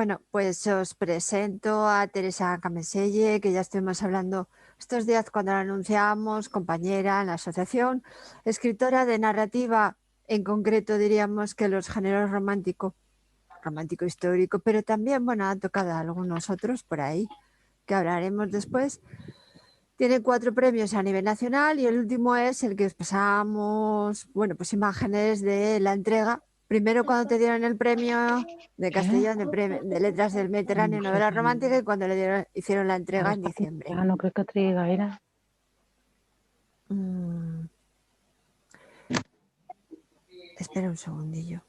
Bueno, pues os presento a Teresa Cameselle, que ya estuvimos hablando estos días cuando la anunciamos, compañera en la asociación, escritora de narrativa, en concreto diríamos que los géneros romántico histórico, pero también, bueno, ha tocado a algunos otros por ahí, que hablaremos después. Tiene 4 premios a nivel nacional y el último es el que os pasamos, bueno, pues imágenes de la entrega. Primero cuando te dieron el premio de ¿Qué? Castellón de Letras del Mediterráneo, No sé novela qué. romántica, y cuando hicieron la entrega Ahora en está diciembre. no creo que triga, mira. Mm, espera un segundillo.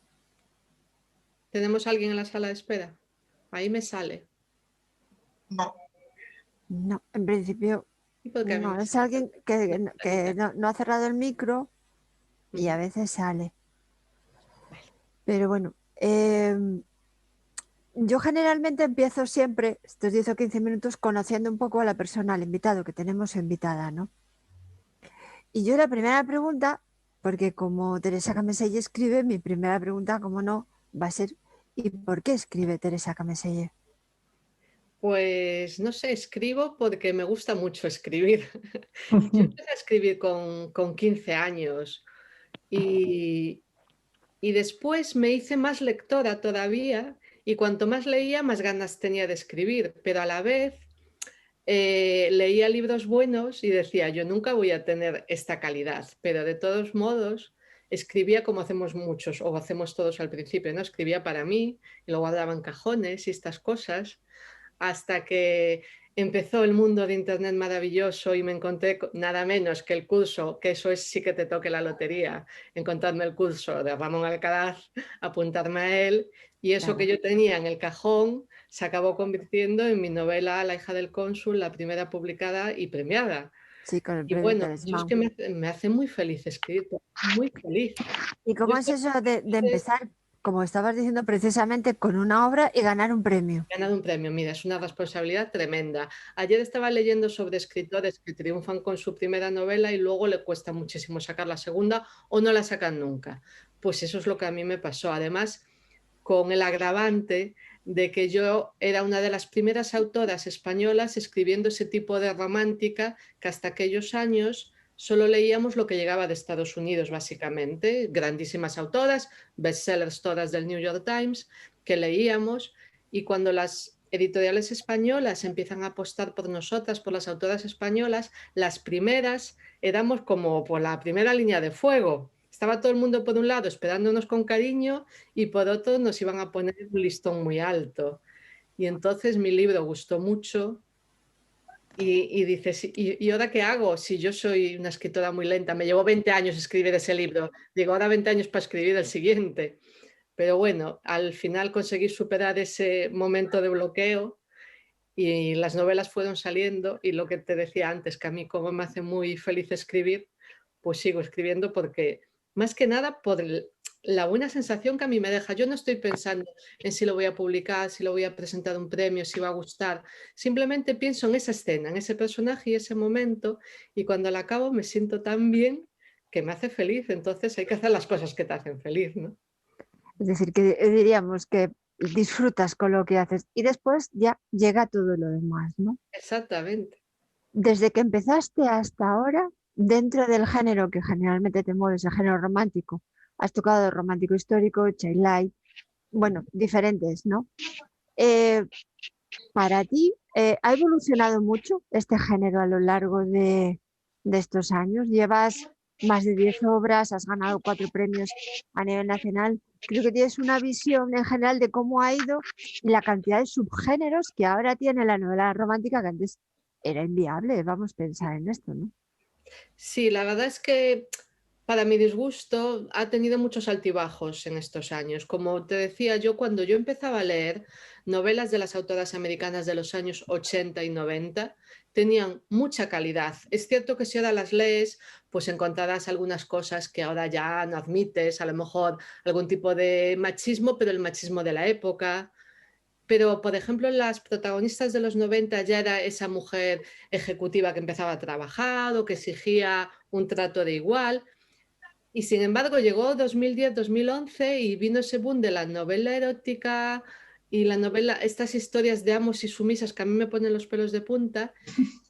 ¿Tenemos a alguien en la sala de espera? Ahí me sale. No, en principio ¿Y por qué a mí no, me es sale? alguien que no ha cerrado el micro y a veces sale. Vale. Pero bueno, yo generalmente empiezo siempre, estos 10 o 15 minutos, conociendo un poco a la persona, al invitado que tenemos o invitada, ¿no? Y yo la primera pregunta, porque como Teresa Cameselle escribe, mi primera pregunta, como no, va a ser ¿y por qué escribe Teresa Cameselle? Pues no sé, escribo porque me gusta mucho escribir. Yo empecé a escribir con 15 años y, y después me hice más lectora todavía y cuanto más leía, más ganas tenía de escribir, pero a la vez leía libros buenos y decía, yo nunca voy a tener esta calidad, pero de todos modos escribía como hacemos muchos o hacemos todos al principio, ¿no? Escribía para mí y lo guardaba en cajones y estas cosas hasta que empezó el mundo de Internet maravilloso y me encontré nada menos que el curso, que eso es sí que te toque la lotería, encontrarme el curso de Ramón Alcaraz, apuntarme a él, y eso que yo tenía en el cajón se acabó convirtiendo en mi novela La hija del cónsul, la primera publicada y premiada. Sí, con el Y premio bueno, yo es Talismán. que me hace muy feliz escribir, muy feliz. ¿Y Yo cómo es estoy eso de empezar, como estabas diciendo precisamente, con una obra y ganar un premio? ganado un premio, mira, es una responsabilidad tremenda. Ayer estaba leyendo sobre escritores que triunfan con su primera novela y luego le cuesta muchísimo sacar la segunda o no la sacan nunca. Pues eso es lo que a mí me pasó. Además, con el agravante de que yo era una de las primeras autoras españolas escribiendo ese tipo de romántica que hasta aquellos años solo leíamos lo que llegaba de Estados Unidos, básicamente, grandísimas autoras, bestsellers todas del New York Times, que leíamos, y cuando las editoriales españolas empiezan a apostar por nosotras, por las autoras españolas, las primeras éramos como por la primera línea de fuego. Estaba todo el mundo por un lado esperándonos con cariño y por otro nos iban a poner un listón muy alto. Y entonces mi libro gustó mucho y dices, ¿y ahora qué hago? Si yo soy una escritora muy lenta, me llevó 20 años escribir ese libro, digo, ahora 20 años para escribir el siguiente. Pero bueno, al final conseguí superar ese momento de bloqueo y las novelas fueron saliendo y lo que te decía antes, que a mí como me hace muy feliz escribir, pues sigo escribiendo porque más que nada por la buena sensación que a mí me deja. Yo no estoy pensando en si lo voy a publicar, si lo voy a presentar a un premio, si va a gustar. Simplemente pienso en esa escena, en ese personaje y ese momento y cuando la acabo me siento tan bien que me hace feliz. Entonces hay que hacer las cosas que te hacen feliz, ¿no? Es decir, que diríamos que disfrutas con lo que haces y después ya llega todo lo demás, ¿no? Exactamente. Desde que empezaste hasta ahora, dentro del género que generalmente te mueves, el género romántico, has tocado romántico histórico, child light, bueno, diferentes, ¿no? Eh, para ti, ¿ha evolucionado mucho este género a lo largo de estos años? Llevas más de 10 obras, has ganado 4 premios a nivel nacional. Creo que tienes una visión en general de cómo ha ido y la cantidad de subgéneros que ahora tiene la novela romántica, que antes era inviable, vamos a pensar en esto, ¿no? Sí, la verdad es que para mi disgusto ha tenido muchos altibajos en estos años. Como te decía, yo cuando yo empezaba a leer novelas de las autoras americanas de los años 80 y 90, tenían mucha calidad. Es cierto que si ahora las lees, pues encontrarás algunas cosas que ahora ya no admites, a lo mejor algún tipo de machismo, pero el machismo de la época. Pero, por ejemplo, las protagonistas de los 90 ya era esa mujer ejecutiva que empezaba a trabajar o que exigía un trato de igual. Y sin embargo, llegó 2010-2011 y vino ese boom de la novela erótica y la novela, estas historias de amos y sumisas que a mí me ponen los pelos de punta.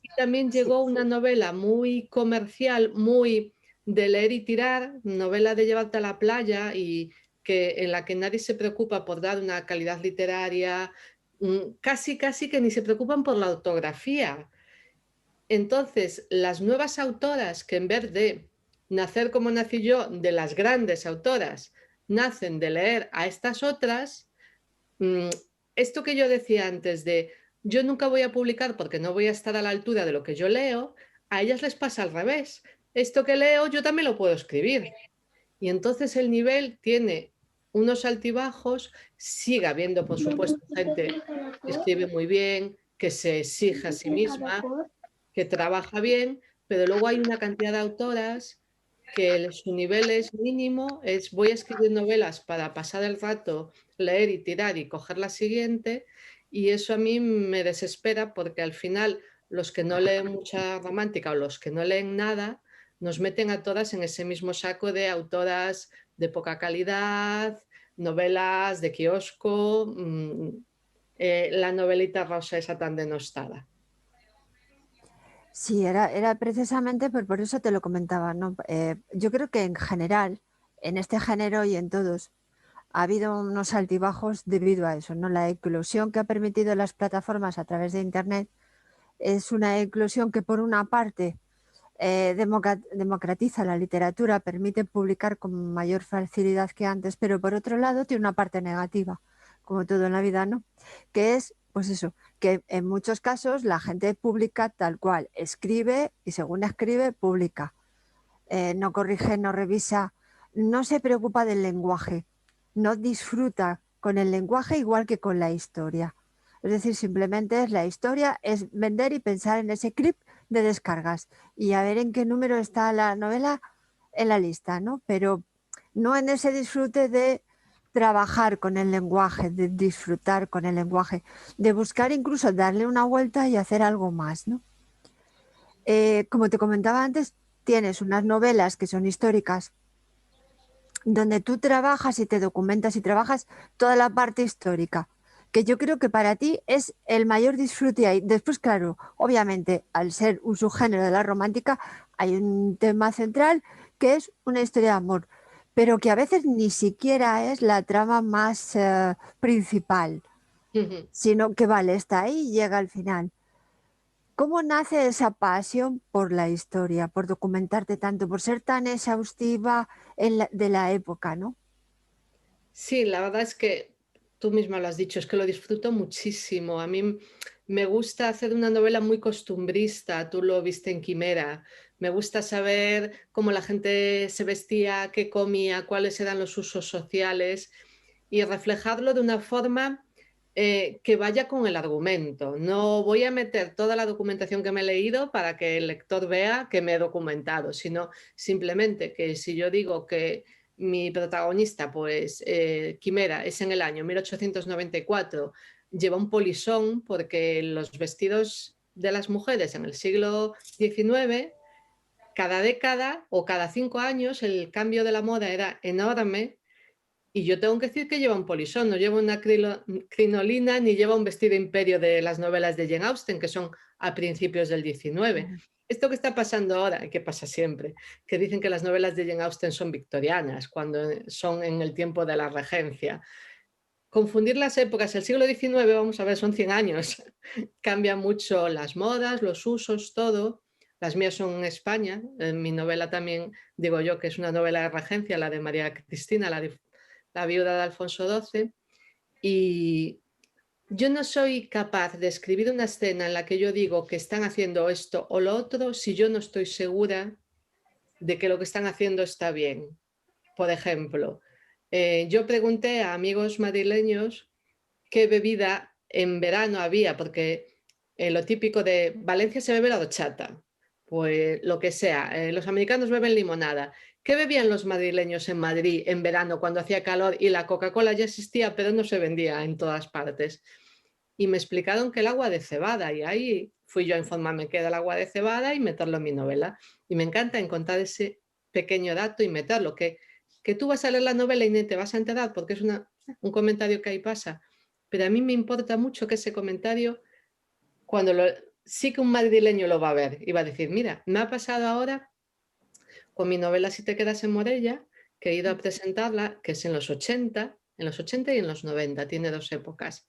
Y también Sí. llegó una novela muy comercial, muy de leer y tirar, novela de llevarte a la playa y en la que nadie se preocupa por dar una calidad literaria, casi, casi que ni se preocupan por la ortografía. Entonces, las nuevas autoras que en vez de nacer como nací yo, de las grandes autoras, nacen de leer a estas otras, mm, esto que yo decía antes de yo nunca voy a publicar porque no voy a estar a la altura de lo que yo leo, a ellas les pasa al revés. Esto que leo yo también lo puedo escribir. Y entonces el nivel tiene unos altibajos, sigue habiendo, por supuesto, gente que escribe muy bien, que se exige a sí misma, que trabaja bien, pero luego hay una cantidad de autoras que su nivel es mínimo, es voy a escribir novelas para pasar el rato, leer y tirar y coger la siguiente, y eso a mí me desespera porque al final los que no leen mucha romántica o los que no leen nada, nos meten a todas en ese mismo saco de autoras de poca calidad, novelas de kiosco, la novelita rosa esa tan denostada. Sí, era precisamente por eso te lo comentaba, ¿no? Yo creo que en general, en este género y en todos, ha habido unos altibajos debido a eso, ¿no? La eclosión que ha permitido las plataformas a través de Internet es una eclosión que por una parte democratiza la literatura, permite publicar con mayor facilidad que antes, pero por otro lado tiene una parte negativa, como todo en la vida, ¿no? Que es, pues eso, que en muchos casos la gente publica tal cual, escribe y según escribe, publica. No corrige, no revisa, no se preocupa del lenguaje, no disfruta con el lenguaje igual que con la historia. Es decir, simplemente es la historia, es vender y pensar en ese clip de descargas y a ver en qué número está la novela en la lista, ¿no? Pero no en ese disfrute de trabajar con el lenguaje, de disfrutar con el lenguaje, de buscar incluso darle una vuelta y hacer algo más, ¿no? Como te comentaba antes, tienes unas novelas que son históricas, donde tú trabajas y te documentas y trabajas toda la parte histórica, que yo creo que para ti es el mayor disfrute ahí. Después, claro, obviamente, al ser un subgénero de la romántica, hay un tema central que es una historia de amor, pero que a veces ni siquiera es la trama más principal, sino que vale, está ahí y llega al final. ¿Cómo nace esa pasión por la historia, por documentarte tanto, por ser tan exhaustiva de la época, ¿no? Sí, la verdad es que tú misma lo has dicho, es que lo disfruto muchísimo. A mí me gusta hacer una novela muy costumbrista, tú lo viste en Quimera. Me gusta saber cómo la gente se vestía, qué comía, cuáles eran los usos sociales y reflejarlo de una forma que vaya con el argumento. No voy a meter toda la documentación que me he leído para que el lector vea que me he documentado, sino simplemente que si yo digo que mi protagonista, pues Quimera, es en el año 1894, lleva un polisón porque los vestidos de las mujeres en el siglo XIX, cada década o cada 5 años el cambio de la moda era enorme y yo tengo que decir que lleva un polisón, no lleva una crinolina ni lleva un vestido imperio de las novelas de Jane Austen, que son a principios del XIX. Claro. Esto que está pasando ahora, y que pasa siempre, que dicen que las novelas de Jane Austen son victorianas, cuando son en el tiempo de la regencia. Confundir las épocas, el siglo XIX, vamos a ver, son 100 años. Cambia mucho las modas, los usos, todo. Las mías son en España. En mi novela también digo yo que es una novela de regencia, la de María Cristina, la viuda de Alfonso XII. Y yo no soy capaz de escribir una escena en la que yo digo que están haciendo esto o lo otro si yo no estoy segura de que lo que están haciendo está bien. Por ejemplo, yo pregunté a amigos madrileños qué bebida en verano había, porque lo típico de Valencia se bebe la horchata, pues lo que sea, los americanos beben limonada. ¿Qué bebían los madrileños en Madrid en verano cuando hacía calor y la Coca-Cola ya existía, pero no se vendía en todas partes? Y me explicaron que el agua de cebada, y ahí fui yo a informarme qué era el agua de cebada y meterlo en mi novela. Y me encanta encontrar ese pequeño dato y meterlo, que tú vas a leer la novela y ni te vas a enterar porque es un comentario que ahí pasa, pero a mí me importa mucho que ese comentario, cuando sí que un madrileño lo va a ver y va a decir, mira, me ha pasado ahora con mi novela Si te quedas en Morella, que he ido a presentarla, que es en los 80 y en los 90, tiene 2 épocas.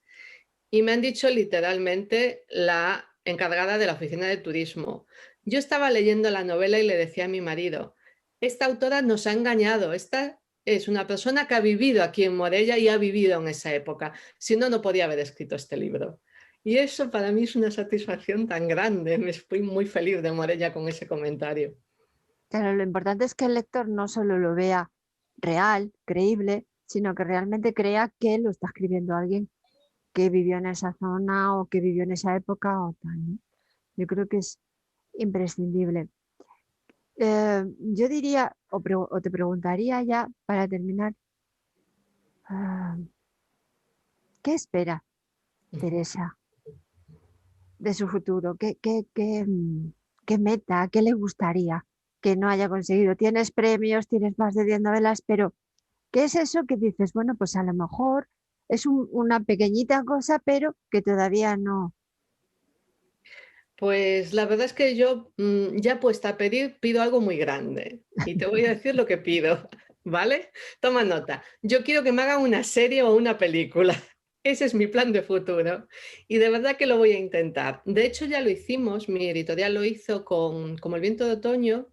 Y me han dicho literalmente la encargada de la oficina de turismo. Yo estaba leyendo la novela y le decía a mi marido, esta autora nos ha engañado, esta es una persona que ha vivido aquí en Morella y ha vivido en esa época, si no, no podía haber escrito este libro. Y eso para mí es una satisfacción tan grande, me fui muy feliz de Morella con ese comentario. Claro, lo importante es que el lector no solo lo vea real, creíble, sino que realmente crea que lo está escribiendo alguien que vivió en esa zona o que vivió en esa época o tal, ¿no? Yo creo que es imprescindible. Yo diría, o te preguntaría ya para terminar, ah, ¿qué espera Teresa de su futuro? ¿Qué meta? ¿Qué le gustaría que no haya conseguido? Tienes premios, tienes más de 10 novelas, pero ¿qué es eso que dices? Bueno, pues a lo mejor es una pequeñita cosa, pero que todavía no. Pues la verdad es que yo, ya puesta a pedir, pido algo muy grande. Y te voy a decir lo que pido, ¿vale? Toma nota. Yo quiero que me hagan una serie o una película. Ese es mi plan de futuro. Y de verdad que lo voy a intentar. De hecho, ya lo hicimos, mi editorial lo hizo con Como el viento de otoño,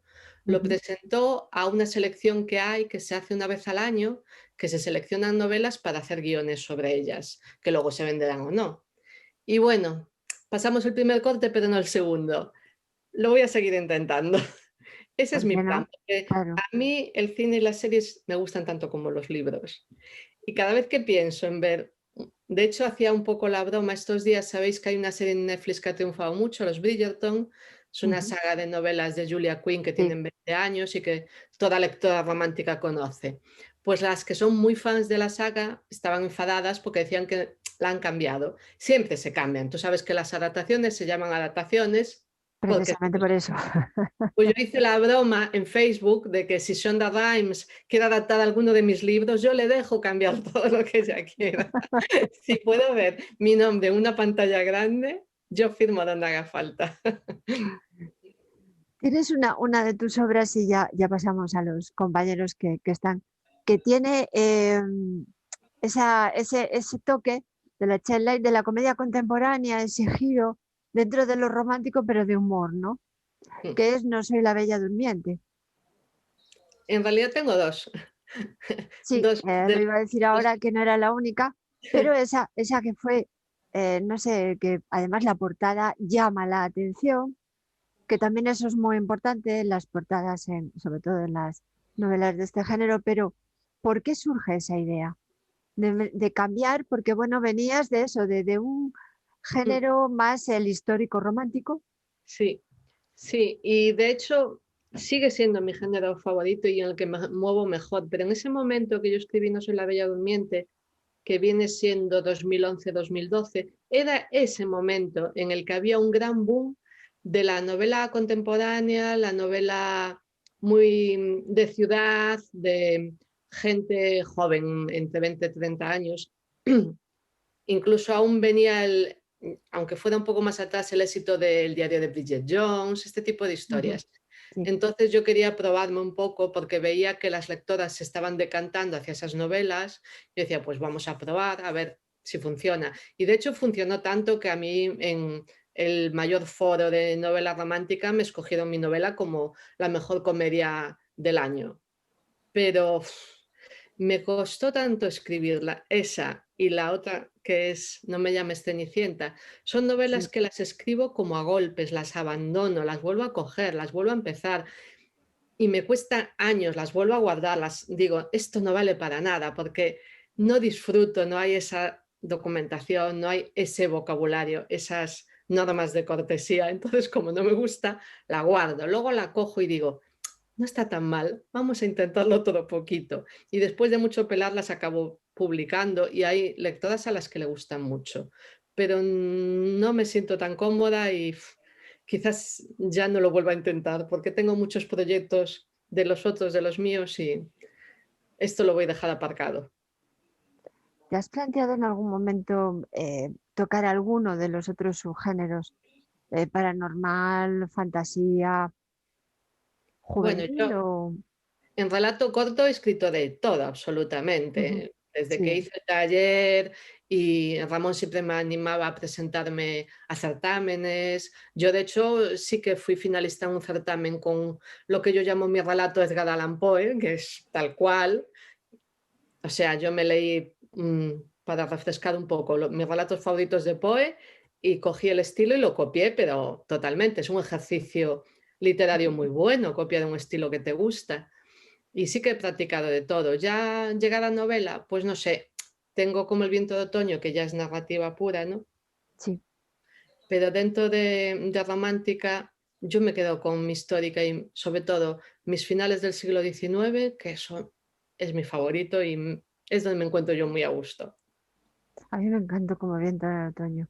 lo Ujú. presentó a una selección que hay, que se hace una vez al año, que se seleccionan novelas para hacer guiones sobre ellas, que luego se venderán o no. Y bueno, pasamos el primer corte, pero no el segundo. Lo voy a seguir intentando. Ese es ¿Por mi qué plan, no? porque Claro. a mí el cine y las series me gustan tanto como los libros. Y cada vez que pienso en ver, de hecho hacía un poco la broma estos días, sabéis que hay una serie en Netflix que ha triunfado mucho, Los Bridgerton, es una Ujú. saga de novelas de Julia Quinn que Sí, tienen 20 años y que toda lectora romántica conoce. Pues las que son muy fans de la saga estaban enfadadas porque decían que la han cambiado. Siempre se cambian. Tú sabes que las adaptaciones se llaman adaptaciones porque precisamente por eso. pues yo hice la broma en Facebook de que si Shonda Rhimes quiere adaptar alguno de mis libros, yo le dejo cambiar todo lo que ella quiera. Si puedo ver mi nombre en una pantalla grande, yo firmo donde haga falta. Tienes una de tus obras y ya pasamos a los compañeros que están, que tiene ese toque de la childlight, de la comedia contemporánea, ese giro dentro de lo romántico, pero de humor, ¿no? Que es No soy la bella durmiente. En realidad tengo dos. Sí, Dos lo de iba a decir los- ahora que no era la única, pero esa que fue, no sé, que además la portada llama la atención, que también eso es muy importante en las portadas, sobre todo en las novelas de este género, pero ¿por qué surge esa idea de cambiar? Porque, bueno, venías de eso, de un género más el histórico romántico. Sí, sí, y de hecho sigue siendo mi género favorito y en el que me muevo mejor, pero en ese momento que yo escribí No soy la bella durmiente, que viene siendo 2011-2012, era ese momento en el que había un gran boom de la novela contemporánea, la novela muy de ciudad, de gente joven, entre 20 y 30 años. Incluso aún venía aunque fuera un poco más atrás, el éxito del diario de Bridget Jones, este tipo de Ujú. historias. Sí, Entonces yo quería probarme un poco porque veía que las lectoras se estaban decantando hacia esas novelas. Yo decía, pues vamos a probar a ver si funciona. Y de hecho funcionó tanto que a mí en el mayor foro de novela romántica me escogieron mi novela como la mejor comedia del año. Pero me costó tanto escribirla, esa y la otra que es No me llames Cenicienta. Son novelas sí. que las escribo como a golpes, las abandono, las vuelvo a coger, las vuelvo a empezar y me cuesta años, las vuelvo a guardar, las digo, esto no vale para nada porque no disfruto, no hay esa documentación, no hay ese vocabulario, esas normas de cortesía. Entonces, como no me gusta, la guardo. Luego la cojo y digo, no está tan mal, vamos a intentarlo todo poquito. Y después de mucho pelarlas acabo publicando y hay lectoras a las que le gustan mucho, pero no me siento tan cómoda y quizás ya no lo vuelva a intentar porque tengo muchos proyectos de los otros, de los míos y esto lo voy a dejar aparcado. ¿Te has planteado en algún momento tocar alguno de los otros subgéneros? Paranormal, fantasía, Bueno, juvenil yo o... en relato corto he escrito de todo, Ujú. absolutamente. Desde que Sí, hice el taller y Ramón siempre me animaba a presentarme a certámenes. Yo, de hecho, sí que fui finalista en un certamen con lo que yo llamo mi relato Edgar Allan Poe, que es tal cual. O sea, yo me leí para refrescar un poco mis relatos favoritos de Poe y cogí el estilo y lo copié, pero totalmente. Es un ejercicio literario muy bueno, copiar un estilo que te gusta. Y sí que he practicado de todo. Ya llegada a novela, pues no sé, tengo como El viento de otoño, que ya es narrativa pura, ¿no? sí. Pero dentro de romántica, yo me quedo con mi histórica y sobre todo mis finales del siglo XIX, que eso es mi favorito y es donde me encuentro yo muy a gusto. A mí me encantó como viento en el otoño.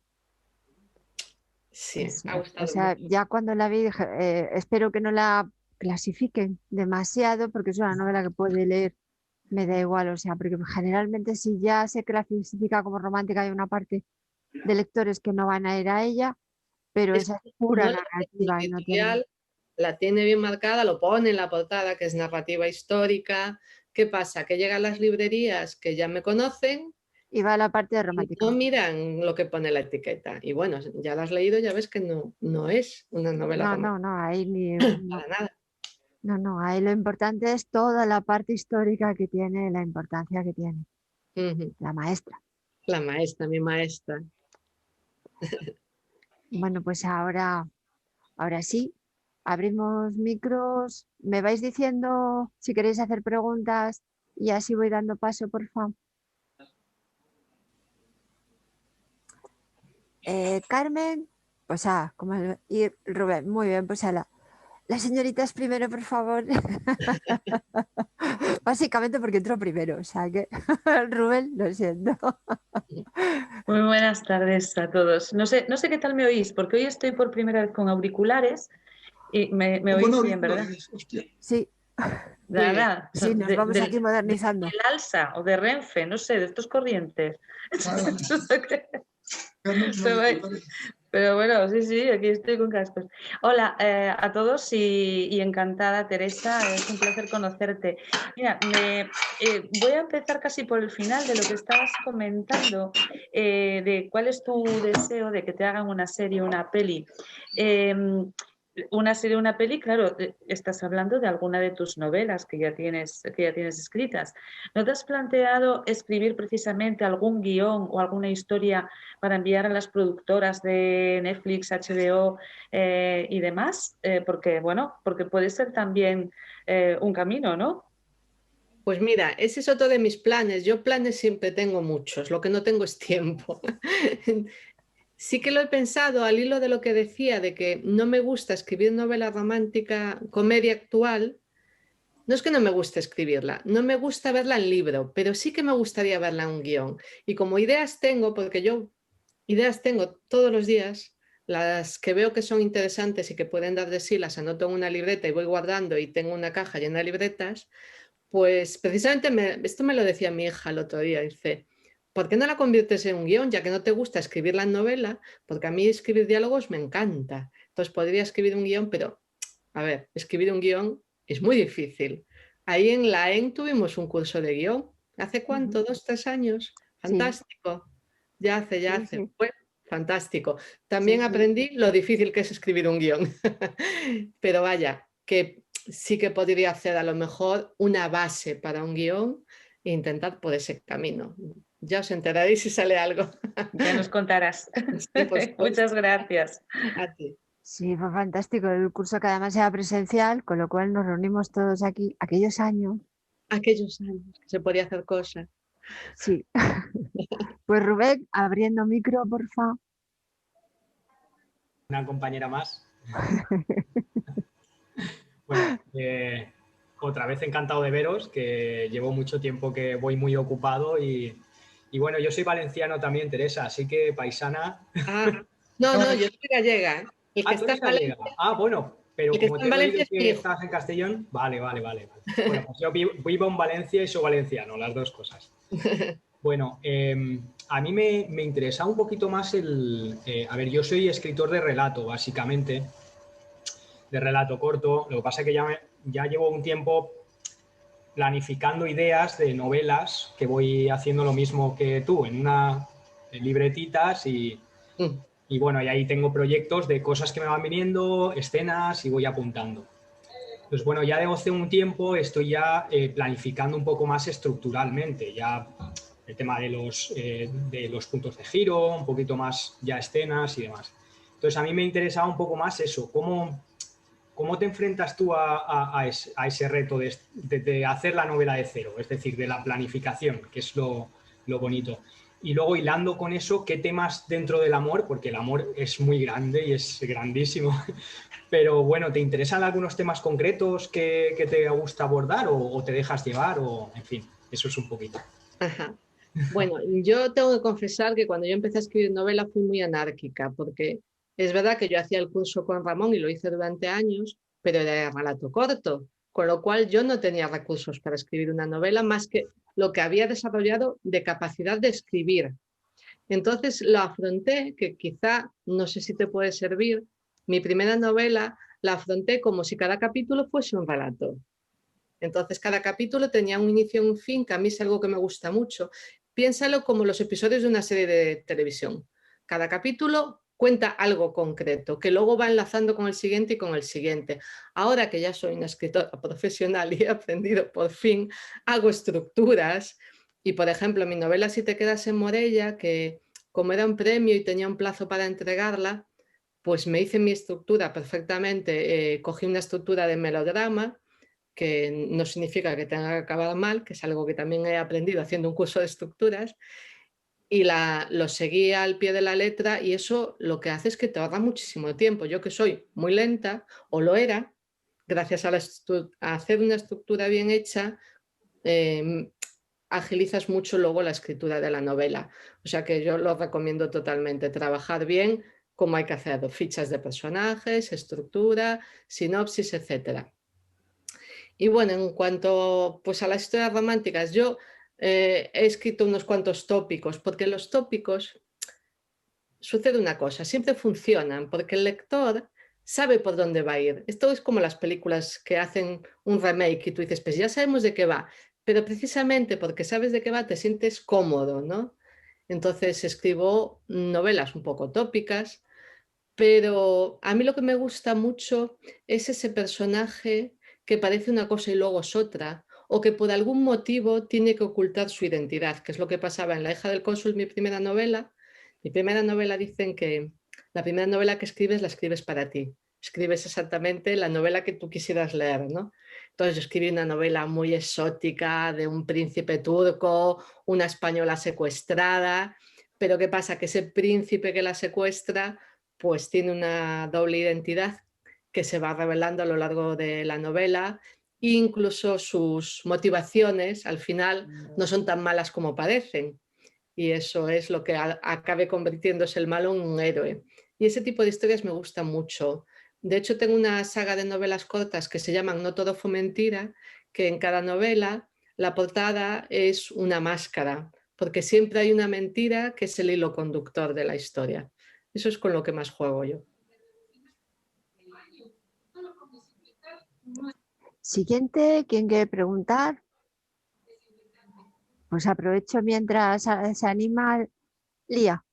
Sí, me ha O gustado sea, mucho. ya cuando la vi dije, espero que no la clasifiquen demasiado porque es una novela que puede leer, me da igual, o sea, porque generalmente si ya se clasifica como romántica hay una parte de lectores que no van a ir a ella, pero Es esa es que pura no la tiene narrativa la y no tiene... editorial, la tiene bien marcada, lo pone en la portada, que es narrativa histórica. ¿Qué pasa? Que llegan las librerías que ya me conocen Y va a la parte de y romántica. no miran lo que pone la etiqueta. Y bueno, ya la has leído, ya ves que no es una novela No, romántica, no, no, ahí ni... No, para nada. no, no, ahí lo importante es toda la parte histórica que tiene, la importancia que tiene, Ujú. la maestra. La maestra, mi maestra. Bueno, pues ahora sí, abrimos micros, me vais diciendo si queréis hacer preguntas y así voy dando paso, por favor. Carmen, pues y Rubén, muy bien, pues las señoritas primero, por favor. Básicamente porque entró primero, o sea que Rubén, lo siento. Muy buenas tardes a todos. No sé qué tal me oís, porque hoy estoy por primera vez con auriculares y me Con oís bien, ¿verdad? auriculares, hostia. Sí, Muy bien. Nada, sí, nos vamos aquí modernizando. del Alsa o de Renfe, no sé, de estos corrientes. Nada, Carmen con Pero, auriculares. pero bueno, sí, sí, aquí estoy con cascos. Hola a todos y encantada, Teresa, es un placer conocerte. Mira, voy a empezar casi por el final de lo que estabas comentando, de cuál es tu deseo de que te hagan una serie, una peli. Una serie, una peli, claro, estás hablando de alguna de tus novelas que ya tienes escritas. ¿No te has planteado escribir precisamente algún guión o alguna historia para enviar a las productoras de Netflix, HBO y demás? Porque puede ser también un camino, ¿no? Pues mira, ese es otro de mis planes. Yo planes siempre tengo muchos, lo que no tengo es tiempo. Sí que lo he pensado al hilo de lo que decía, de que no me gusta escribir novela romántica, comedia actual. No es que no me guste escribirla, no me gusta verla en libro, pero sí que me gustaría verla en un guión. Y como ideas tengo, porque yo ideas tengo todos los días, las que veo que son interesantes y que pueden dar de sí, las anoto en una libreta y voy guardando y tengo una caja llena de libretas, pues precisamente esto me lo decía mi hija el otro día, dice, ¿por qué no la conviertes en un guión, ya que no te gusta escribirla en novela? Porque a mí escribir diálogos me encanta. Entonces podría escribir un guión, pero, a ver, escribir un guión es muy difícil. Ahí en la EN tuvimos un curso de guión. ¿Hace Ujú. cuánto? ¿2, 3 años? Sí, Fantástico. Ya sí, hace. sí, Fue fantástico. sí, También sí. aprendí lo difícil que es escribir un guión. Pero vaya, que sí que podría hacer a lo mejor una base para un guión e intentar por ese camino. Ya os enteraréis si sale algo. Ya nos contarás. Sí, por supuesto. Muchas gracias. A ti. Sí, fue fantástico el curso que además era presencial, con lo cual nos reunimos todos aquí, aquellos años. Aquellos años que se podía hacer cosas. Sí. Pues Rubén, abriendo micro, porfa. Una compañera más. Bueno, otra vez encantado de veros, que llevo mucho tiempo que voy muy ocupado y bueno, yo soy valenciano también, Teresa, así que paisana. Ah, no, yo soy gallega, ¿eh? El que Ah, tú está eres en gallega. Valencia, Ah, bueno, pero el que como está te en he Valencia oído es mi que hijo. estás en Castellón, vale. Bueno, pues yo vivo en Valencia y soy valenciano, las dos cosas. Bueno, a mí me interesa un poquito más a ver, yo soy escritor de relato, básicamente, de relato corto. Lo que pasa es que ya llevo un tiempo planificando ideas de novelas, que voy haciendo lo mismo que tú, en una libretitas y bueno, y ahí tengo proyectos de cosas que me van viniendo, escenas y voy apuntando. Pues bueno, ya de hace un tiempo estoy ya planificando un poco más estructuralmente, ya el tema de los puntos de giro, un poquito más ya escenas y demás. Entonces a mí me interesaba un poco más eso, ¿cómo te enfrentas tú a ese reto de hacer la novela de cero? Es decir, de la planificación, que es lo bonito. Y luego hilando con eso, ¿qué temas dentro del amor? Porque el amor es muy grande y es grandísimo. Pero bueno, ¿te interesan algunos temas concretos que te gusta abordar o te dejas llevar? O, en fin, eso es un poquito. Ajá. Bueno, yo tengo que confesar que cuando yo empecé a escribir novela fui muy anárquica, porque es verdad que yo hacía el curso con Ramón y lo hice durante años, pero era relato corto, con lo cual yo no tenía recursos para escribir una novela más que lo que había desarrollado de capacidad de escribir. Entonces lo afronté, que quizá, no sé si te puede servir, mi primera novela la afronté como si cada capítulo fuese un relato. Entonces cada capítulo tenía un inicio y un fin, que a mí es algo que me gusta mucho. Piénsalo como los episodios de una serie de televisión. Cada capítulo cuenta algo concreto, que luego va enlazando con el siguiente y con el siguiente. Ahora que ya soy una escritora profesional y he aprendido por fin, hago estructuras. Y por ejemplo, mi novela Si te quedas en Morella, que como era un premio y tenía un plazo para entregarla, pues me hice mi estructura perfectamente. Cogí una estructura de melodrama, que no significa que tenga que acabar mal, que es algo que también he aprendido haciendo un curso de estructuras, y lo seguí al pie de la letra, y eso lo que hace es que te ahorra muchísimo tiempo. Yo que soy muy lenta, o lo era, gracias a hacer una estructura bien hecha, agilizas mucho luego la escritura de la novela. O sea que yo lo recomiendo totalmente, trabajar bien como hay que hacer, fichas de personajes, estructura, sinopsis, etcétera. Y bueno, en cuanto pues, a las historias románticas, yo he escrito unos cuantos tópicos, porque los tópicos sucede una cosa, siempre funcionan, porque el lector sabe por dónde va a ir. Esto es como las películas que hacen un remake y tú dices, pues ya sabemos de qué va, pero precisamente porque sabes de qué va te sientes cómodo, ¿no? Entonces escribo novelas un poco tópicas, pero a mí lo que me gusta mucho es ese personaje que parece una cosa y luego es otra, o que por algún motivo tiene que ocultar su identidad, que es lo que pasaba en La hija del cónsul, mi primera novela. Mi primera novela dicen que la primera novela que escribes la escribes para ti. Escribes exactamente la novela que tú quisieras leer, ¿no? Entonces yo escribí una novela muy exótica de un príncipe turco, una española secuestrada, pero ¿qué pasa? Que ese príncipe que la secuestra pues tiene una doble identidad que se va revelando a lo largo de la novela. Incluso sus motivaciones al final no son tan malas como parecen, y eso es lo que acabe convirtiéndose el malo en un héroe. Y ese tipo de historias me gusta mucho. De hecho, tengo una saga de novelas cortas que se llaman No todo fue mentira, que en cada novela la portada es una máscara, porque siempre hay una mentira que es el hilo conductor de la historia. Eso es con lo que más juego yo. Siguiente, ¿quién quiere preguntar? Pues aprovecho mientras se anima Lía.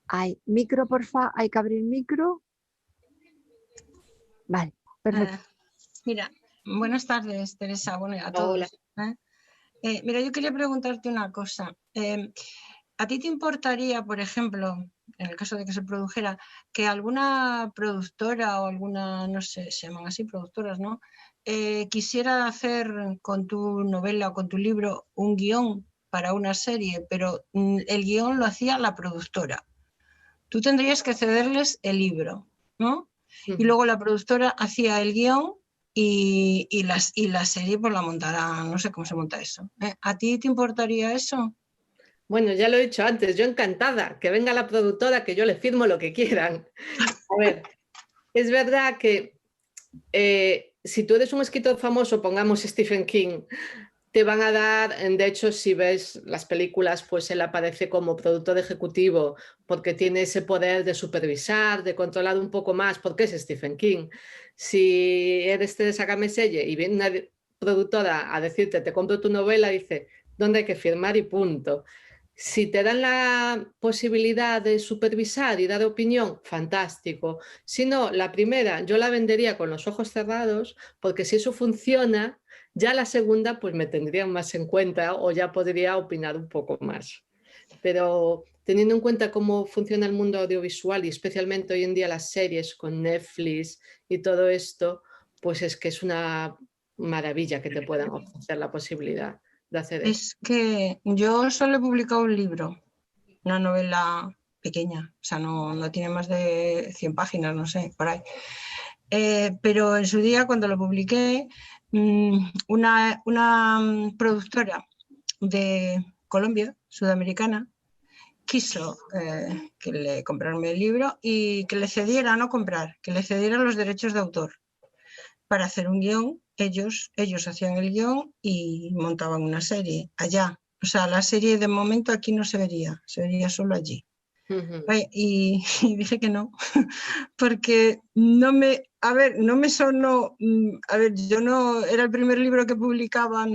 Hay micro, porfa, hay que abrir micro. Vale, perfecto. Mira, buenas tardes, Teresa, bueno, a todos. Hola. Mira, yo quería preguntarte una cosa. ¿A ti te importaría, por ejemplo, en el caso de que se produjera, que alguna productora o alguna, no sé, se llaman así, productoras, ¿no? Quisiera hacer con tu novela o con tu libro un guión para una serie, pero el guión lo hacía la productora. Tú tendrías que cederles el libro, ¿no? Y luego la productora hacía el guión y la serie pues la montará, no sé cómo se monta eso. ¿A ti te importaría eso? Bueno, ya lo he dicho antes, yo encantada, que venga la productora, que yo le firmo lo que quieran. A ver, es verdad que si tú eres un escritor famoso, pongamos Stephen King, te van a dar, de hecho, si ves las películas, pues él aparece como productor ejecutivo porque tiene ese poder de supervisar, de controlar un poco más, porque es Stephen King. Si eres Teresa Cameselle y viene una productora a decirte, te compro tu novela, dice, ¿dónde hay que firmar? Y punto. Si te dan la posibilidad de supervisar y dar opinión, fantástico. Si no, la primera yo la vendería con los ojos cerrados, porque si eso funciona, ya la segunda pues me tendrían más en cuenta o ya podría opinar un poco más. Pero teniendo en cuenta cómo funciona el mundo audiovisual y especialmente hoy en día las series con Netflix y todo esto, pues es que es una maravilla que te puedan ofrecer la posibilidad de hacer eso. Es que yo solo he publicado un libro, una novela pequeña, o sea, no tiene más de 100 páginas, no sé, por ahí. Pero en su día, cuando lo publiqué, una productora de Colombia, sudamericana, quiso que le compraran el libro y que le cediera, no comprar, que le cedieran los derechos de autor para hacer un guión. Ellos hacían el guión y montaban una serie allá. O sea, la serie de momento aquí no se vería solo allí. Y dije que no, porque no me sonó, yo no, era el primer libro que publicaba,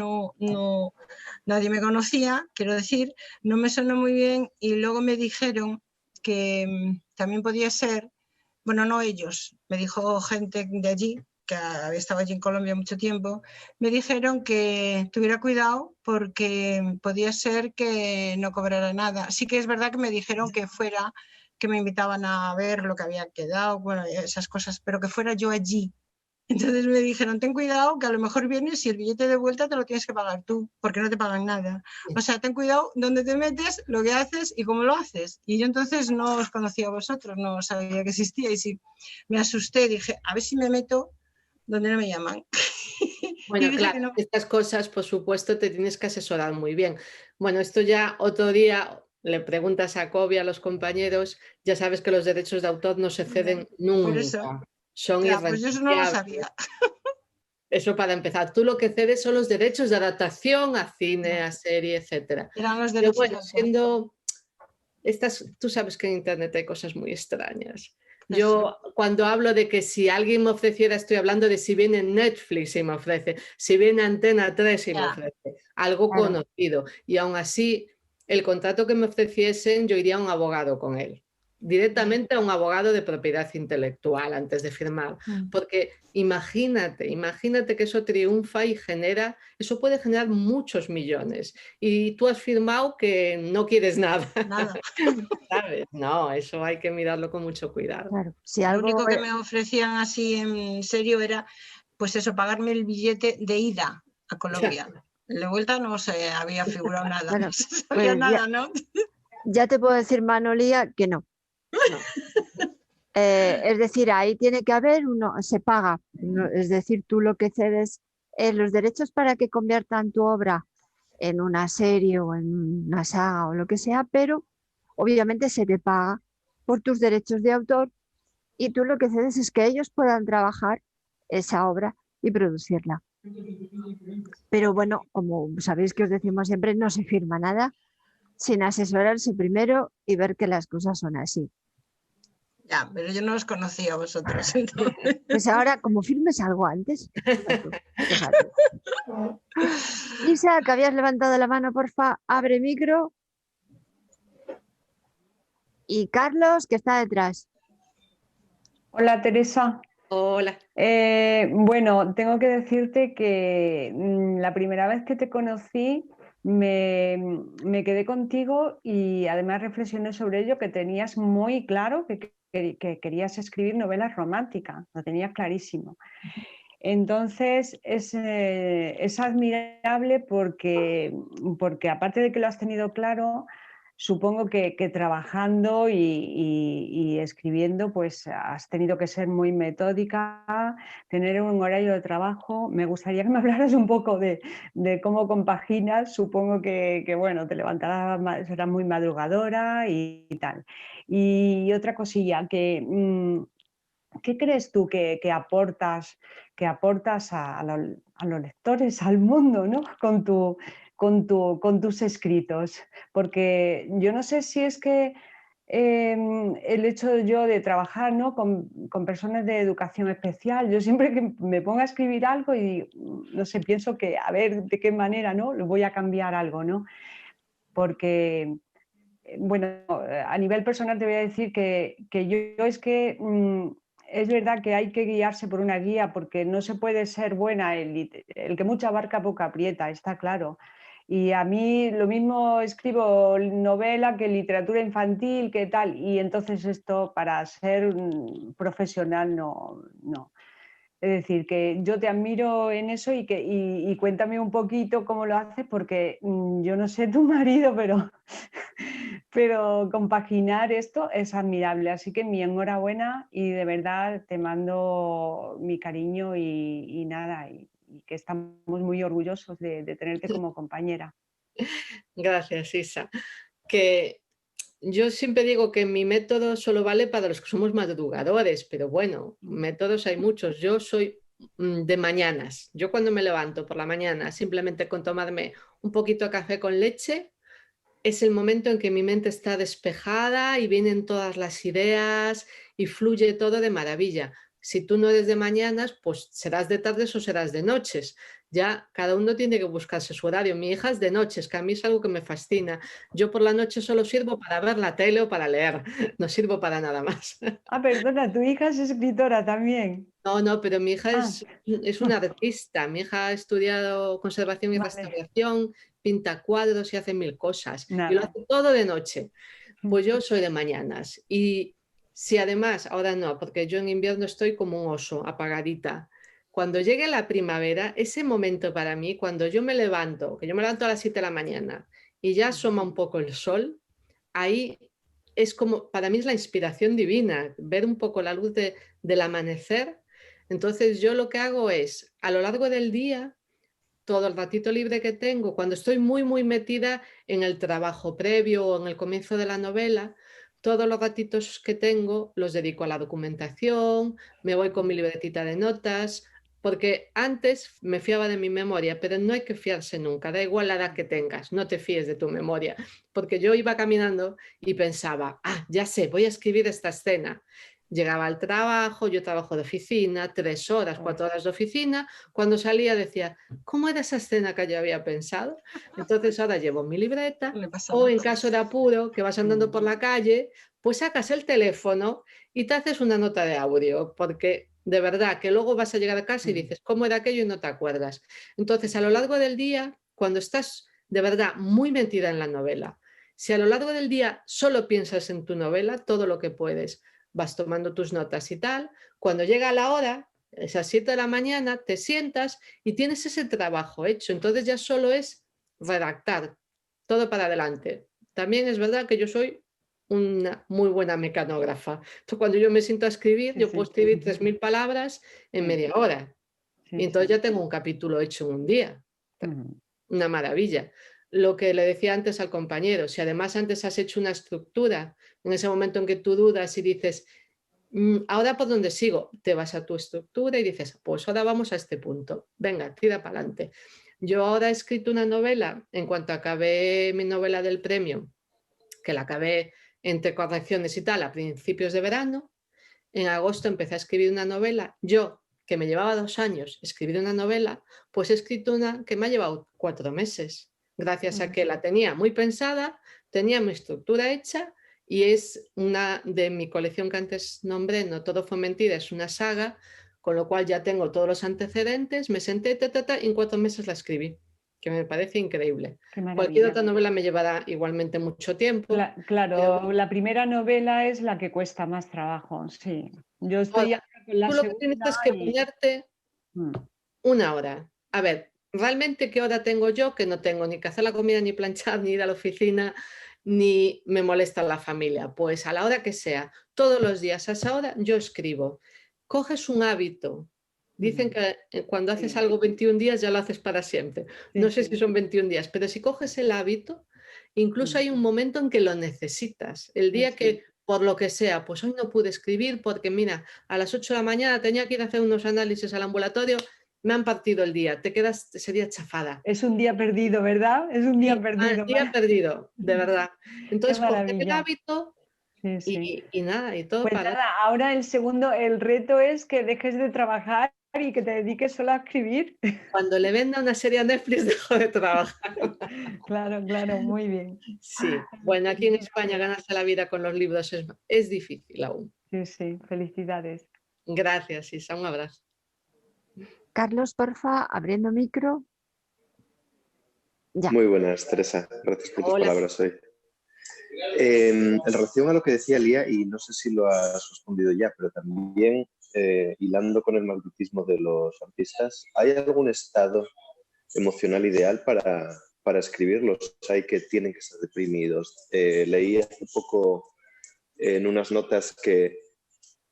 nadie me conocía, quiero decir, no me sonó muy bien y luego me dijeron que también podía ser, bueno, no ellos, me dijo gente de allí, que había estado allí en Colombia mucho tiempo, me dijeron que tuviera cuidado porque podía ser que no cobrara nada. Sí que es verdad que me dijeron que fuera, que me invitaban a ver lo que había quedado, bueno, esas cosas, pero que fuera yo allí. Entonces me dijeron, ten cuidado que a lo mejor vienes y el billete de vuelta te lo tienes que pagar tú, porque no te pagan nada. O sea, ten cuidado dónde te metes, lo que haces y cómo lo haces. Y yo entonces no os conocía a vosotros, no sabía que existíais y me asusté, dije, a ver si me meto donde no me llaman. Bueno, claro, no. Estas cosas, por supuesto, te tienes que asesorar muy bien. Bueno, esto ya otro día le preguntas a Kobe, a los compañeros, ya sabes que los derechos de autor no se ceden nunca. Por eso. Son pues yo eso no lo sabía. Eso para empezar. Tú lo que cedes son los derechos de adaptación a cine, a serie, etc. Eran los derechos Pero bueno, siendo tú sabes que en Internet hay cosas muy extrañas. Yo cuando hablo de que si alguien me ofreciera, estoy hablando de si viene Netflix y me ofrece, si viene Antena 3 y me ofrece, algo conocido. Y aún así, el contrato que me ofreciesen, yo iría a un abogado con él. Directamente a un abogado de propiedad intelectual antes de firmar. Porque imagínate que eso triunfa y eso puede generar muchos millones. Y tú has firmado que no quieres nada. Nada. ¿Sabes? No, eso hay que mirarlo con mucho cuidado. Claro, si Lo único que me ofrecían así en serio era, pues eso, pagarme el billete de ida a Colombia. De vuelta no se había figurado nada, bueno, no se sabía pues nada, ¿no? Ya te puedo decir, Manolía, que no. Es decir, ahí tiene que haber se paga. Es decir, tú lo que cedes los derechos para que conviertan tu obra en una serie o en una saga o lo que sea, pero obviamente se te paga por tus derechos de autor y tú lo que cedes es que ellos puedan trabajar esa obra y producirla. Pero bueno, como sabéis que os decimos siempre, no se firma nada sin asesorarse primero y ver que las cosas son así. Ya, pero yo no os conocía a vosotros. Pues ahora, como firmes algo antes. Fíjate. Isa, que habías levantado la mano, porfa, abre micro. Y Carlos, que está detrás. Hola, Teresa. Hola. Bueno, tengo que decirte que la primera vez que te conocí me quedé contigo y además reflexioné sobre ello, que tenías muy claro que querías escribir novelas románticas, lo tenías clarísimo. Entonces es admirable porque aparte de que lo has tenido claro, supongo que trabajando y escribiendo pues has tenido que ser muy metódica, tener un horario de trabajo. Me gustaría que me hablaras un poco de cómo compaginas. Supongo que bueno, te levantarás, serás muy madrugadora y tal. Y otra cosilla, ¿qué crees tú que aportas a los lectores, al mundo, ¿no? Con tus escritos. Porque yo no sé si es que el hecho yo de trabajar, ¿no? con personas de educación especial, yo siempre que me pongo a escribir algo y no sé, pienso que a ver de qué manera, ¿no? Lo voy a cambiar algo, ¿no? Porque, bueno, a nivel personal te voy a decir que yo es que es verdad que hay que guiarse por una guía porque no se puede ser buena, el que mucha abarca poca aprieta, está claro. Y a mí lo mismo escribo novela que literatura infantil, que tal, y entonces esto para ser profesional no. Es decir, que yo te admiro en eso y cuéntame un poquito cómo lo haces, porque yo no sé tu marido, pero compaginar esto es admirable. Así que mi enhorabuena y de verdad te mando mi cariño y nada, y que estamos muy orgullosos de tenerte como compañera. Gracias, Isa. Que yo siempre digo que mi método solo vale para los que somos madrugadores, pero bueno, métodos hay muchos. Yo soy de mañanas. Yo cuando me levanto por la mañana, simplemente con tomarme un poquito de café con leche, es el momento en que mi mente está despejada y vienen todas las ideas y fluye todo de maravilla. Si tú no eres de mañanas, pues serás de tardes o serás de noches. Ya cada uno tiene que buscarse su horario. Mi hija es de noches, que a mí es algo que me fascina. Yo por la noche solo sirvo para ver la tele o para leer, no sirvo para nada más. Ah, perdona, tu hija es escritora también. No, pero mi hija Ah, es una artista. Mi hija ha estudiado conservación y vale, restauración, pinta cuadros y hace mil cosas. Y lo nada. hace todo de noche. Pues yo soy de mañanas. Y si además, ahora no, porque yo en invierno estoy como un oso, apagadita. Cuando llegue la primavera, ese momento para mí, cuando yo me levanto, que yo me levanto a las 7 de la mañana y ya asoma un poco el sol, ahí es como, para mí es la inspiración divina, ver un poco la luz del amanecer. Entonces yo lo que hago es, a lo largo del día, todo el ratito libre que tengo, cuando estoy muy metida en el trabajo previo o en el comienzo de la novela, todos los ratitos que tengo los dedico a la documentación, me voy con mi libretita de notas, porque antes me fiaba de mi memoria, pero no hay que fiarse nunca, da igual la edad que tengas, no te fíes de tu memoria, porque yo iba caminando y pensaba, ya sé, voy a escribir esta escena. Llegaba al trabajo, yo trabajo de oficina, 3 horas, 4 horas de oficina, cuando salía decía, ¿cómo era esa escena que yo había pensado? Entonces ahora llevo mi libreta o en caso de apuro, que vas andando por la calle, pues sacas el teléfono y te haces una nota de audio, porque de verdad que luego vas a llegar a casa y dices, ¿cómo era aquello? Y no te acuerdas. Entonces a lo largo del día, cuando estás de verdad muy metida en la novela, si a lo largo del día solo piensas en tu novela, todo lo que puedes, vas tomando tus notas y tal, cuando llega la hora, esas 7 de la mañana, te sientas y tienes ese trabajo hecho. Entonces ya solo es redactar, todo para adelante. También es verdad que yo soy una muy buena mecanógrafa. Entonces, cuando yo me siento a escribir, yo puedo escribir 3000 palabras en media hora. Y entonces ya tengo un capítulo hecho en un día. Una maravilla. Lo que le decía antes al compañero, si además antes has hecho una estructura, en ese momento en que tú dudas y dices, ¿ahora por dónde sigo? Te vas a tu estructura y dices, pues ahora vamos a este punto. Venga, tira para adelante. Yo ahora he escrito una novela, en cuanto acabé mi novela del premio, que la acabé entre correcciones y tal a principios de verano, en agosto empecé a escribir una novela. Yo, que me llevaba 2 años escribir una novela, pues he escrito una que me ha llevado 4 meses, gracias a que la tenía muy pensada, tenía mi estructura hecha y es una de mi colección que antes nombré, No todo fue mentira, es una saga, con lo cual ya tengo todos los antecedentes, me senté y en 4 meses la escribí, que me parece increíble. Cualquier otra novela me llevará igualmente mucho tiempo. Claro, la primera novela es la que cuesta más trabajo, sí. Yo estoy ahora, con la tú lo que segunda tienes es que ponerte 1 hora. A ver, ¿realmente qué hora tengo yo? Que no tengo ni que hacer la comida, ni planchar, ni ir a la oficina, ni me molesta la familia. Pues a la hora que sea, todos los días a esa hora yo escribo. Coges un hábito. Dicen que cuando haces algo 21 días ya lo haces para siempre. No sé si son 21 días, pero si coges el hábito, incluso hay un momento en que lo necesitas. El día que, por lo que sea, pues hoy no pude escribir porque mira, a las 8 de la mañana tenía que ir a hacer unos análisis al ambulatorio, me han partido el día, te quedas ese día chafada. Es un día perdido, ¿verdad? Es un día Sí, perdido. día perdido, de verdad. Entonces, coger el maravilla. hábito Sí, sí. y nada, y todo Pues para nada, ahora el reto es que dejes de trabajar y que te dediques solo a escribir. cuando le venda una serie a Netflix dejo de trabajar. Claro, claro, muy bien. Sí, bueno, aquí en España ganarse la vida con los libros es difícil aún. Sí, sí, felicidades. Gracias, Isa, un abrazo. Carlos, porfa, abriendo micro. Ya. Muy buenas, Teresa. Gracias por tus Hola. palabras hoy. En relación a lo que decía Lía, y no sé si lo has respondido ya, pero también hilando con el magnetismo de los artistas, ¿hay algún estado emocional ideal para escribirlos? ¿Hay que tienen que estar deprimidos? Leí hace poco en unas notas que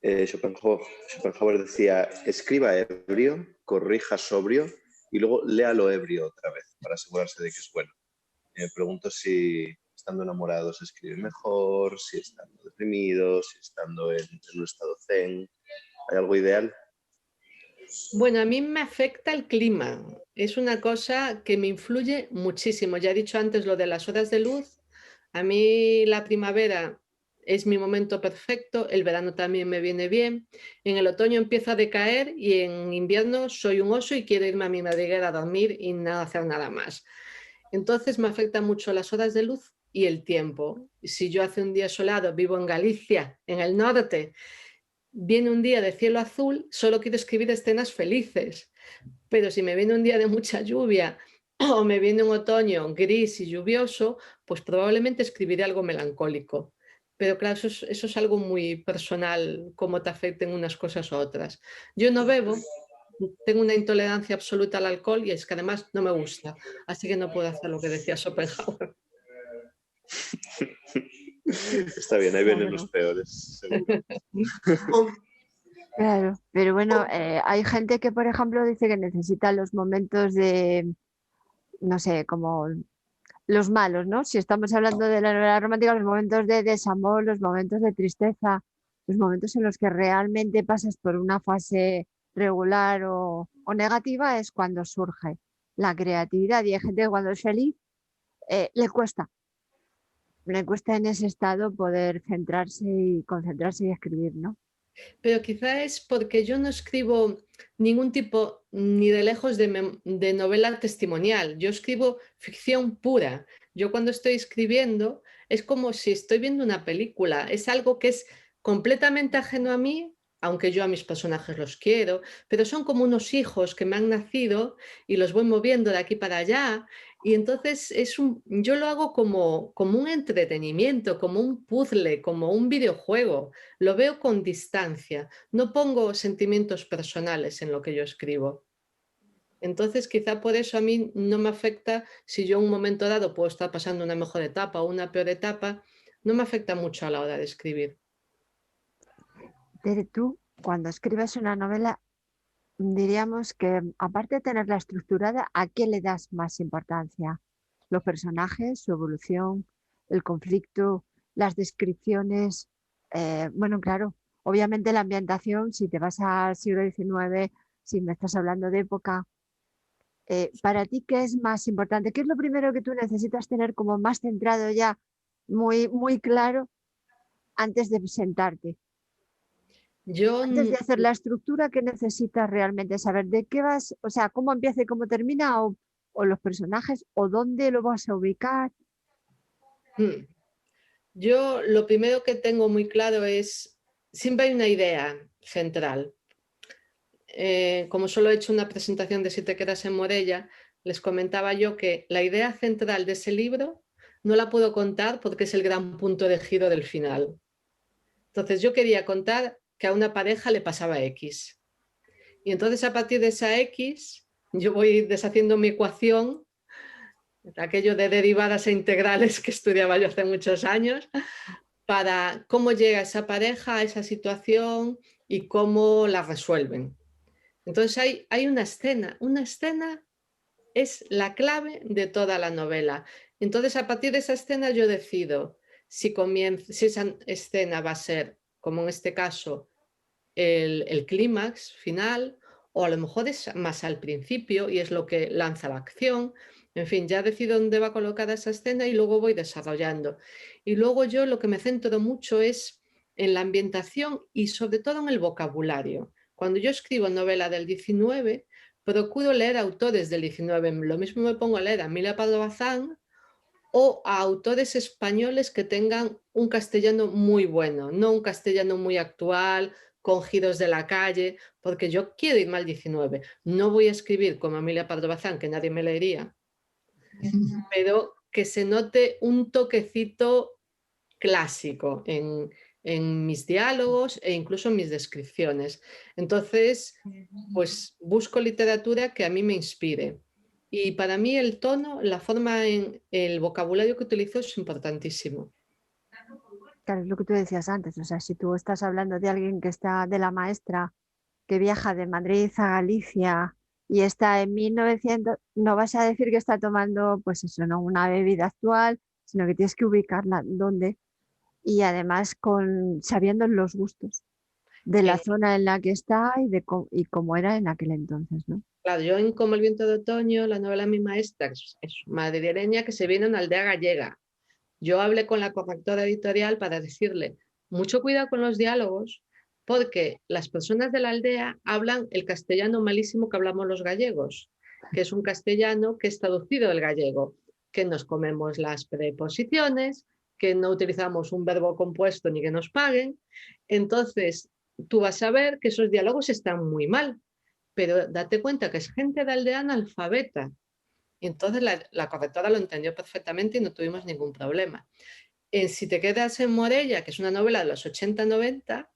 Schopenhauer decía: escriba ebrio, corrija sobrio y luego léalo ebrio otra vez para asegurarse de que es bueno. Me pregunto si estando enamorados se escribe mejor, si estando deprimidos, si estando en un estado zen. ¿Hay algo ideal? Bueno, a mí me afecta el clima. Es una cosa que me influye muchísimo. Ya he dicho antes lo de las horas de luz. A mí la primavera es mi momento perfecto, el verano también me viene bien. En el otoño empiezo a decaer y en invierno soy un oso y quiero irme a mi madriguera a dormir y no hacer nada más. Entonces me afecta mucho las horas de luz y el tiempo. Si yo hace un día soleado, vivo en Galicia, en el norte, viene un día de cielo azul, solo quiero escribir escenas felices. Pero si me viene un día de mucha lluvia o me viene un otoño gris y lluvioso, pues probablemente escribiré algo melancólico. Pero claro, eso es algo muy personal, cómo te afecten unas cosas u otras. Yo no bebo, tengo una intolerancia absoluta al alcohol y es que además no me gusta, así que no puedo hacer lo que decía Schopenhauer. Está bien, ahí vienen los peores, seguro. Claro, pero bueno, hay gente que, por ejemplo, dice que necesita los momentos de, no sé, como los malos, ¿no? Si estamos hablando de la novela romántica, los momentos de desamor, los momentos de tristeza, los momentos en los que realmente pasas por una fase regular o negativa es cuando surge la creatividad. Y hay gente que cuando es feliz le cuesta en ese estado poder centrarse y concentrarse y escribir, ¿no? Pero quizá es porque yo no escribo ningún tipo ni de lejos de novela testimonial. Yo escribo ficción pura. Yo cuando estoy escribiendo es como si estoy viendo una película. Es algo que es completamente ajeno a mí, aunque yo a mis personajes los quiero, pero son como unos hijos que me han nacido y los voy moviendo de aquí para allá. Y entonces yo lo hago como un entretenimiento, como un puzzle, como un videojuego. Lo veo con distancia, no pongo sentimientos personales en lo que yo escribo. Entonces, quizá por eso a mí no me afecta si yo en un momento dado puedo estar pasando una mejor etapa o una peor etapa, no me afecta mucho a la hora de escribir. Tere, tú, cuando escribes una novela, diríamos que aparte de tenerla estructurada, ¿a qué le das más importancia? ¿Los personajes, su evolución, el conflicto, las descripciones? Bueno, claro, obviamente la ambientación, si te vas al siglo XIX, si me estás hablando de época, para ti, ¿qué es más importante? ¿Qué es lo primero que tú necesitas tener como más centrado ya, muy, muy claro, antes de sentarte? Yo Antes de hacer la estructura, ¿qué necesitas realmente saber? ¿De qué vas? O sea, ¿cómo empieza y cómo termina? ¿O los personajes? ¿O dónde lo vas a ubicar? Yo lo primero que tengo muy claro es, siempre hay una idea central. Como solo he hecho una presentación de Si te quedas en Morella, les comentaba yo que la idea central de ese libro no la puedo contar porque es el gran punto de giro del final. Entonces yo quería contar que a una pareja le pasaba X. Y entonces a partir de esa X yo voy deshaciendo mi ecuación, aquello de derivadas e integrales que estudiaba yo hace muchos años, para cómo llega esa pareja a esa situación y cómo la resuelven. Entonces hay una escena es la clave de toda la novela. Entonces a partir de esa escena yo decido si esa escena va a ser, como en este caso, el clímax final o a lo mejor es más al principio y es lo que lanza la acción. En fin, ya decido dónde va colocada esa escena y luego voy desarrollando. Y luego yo lo que me centro mucho es en la ambientación y sobre todo en el vocabulario. Cuando yo escribo novela del 19, procuro leer autores del 19. Lo mismo me pongo a leer a Emilia Pardo Bazán o a autores españoles que tengan un castellano muy bueno, no un castellano muy actual, con giros de la calle, porque yo quiero irme al 19. No voy a escribir como Emilia Pardo Bazán, que nadie me leería, pero que se note un toquecito clásico en mis diálogos e incluso en mis descripciones. Entonces, pues busco literatura que a mí me inspire. Y para mí el tono, la forma, el vocabulario que utilizo es importantísimo. Claro, es lo que tú decías antes, o sea, si tú estás hablando de alguien que está, de la maestra que viaja de Madrid a Galicia y está en 1900, no vas a decir que está tomando, pues eso, no una bebida actual, sino que tienes que ubicarla dónde y además sabiendo los gustos de la zona en la que está y cómo era en aquel entonces, ¿no? Claro, yo en Como el viento de otoño, la novela de mi maestra, que es madrileña, que se viene a una aldea gallega. Yo hablé con la correctora editorial para decirle, mucho cuidado con los diálogos, porque las personas de la aldea hablan el castellano malísimo que hablamos los gallegos, que es un castellano que es traducido del gallego, que nos comemos las preposiciones, que no utilizamos un verbo compuesto ni que nos paguen. Entonces, tú vas a ver que esos diálogos están muy mal, pero date cuenta que es gente de aldea analfabeta. Y entonces la correctora lo entendió perfectamente y no tuvimos ningún problema. Si te quedas en Morella, que es una novela de los 80-90,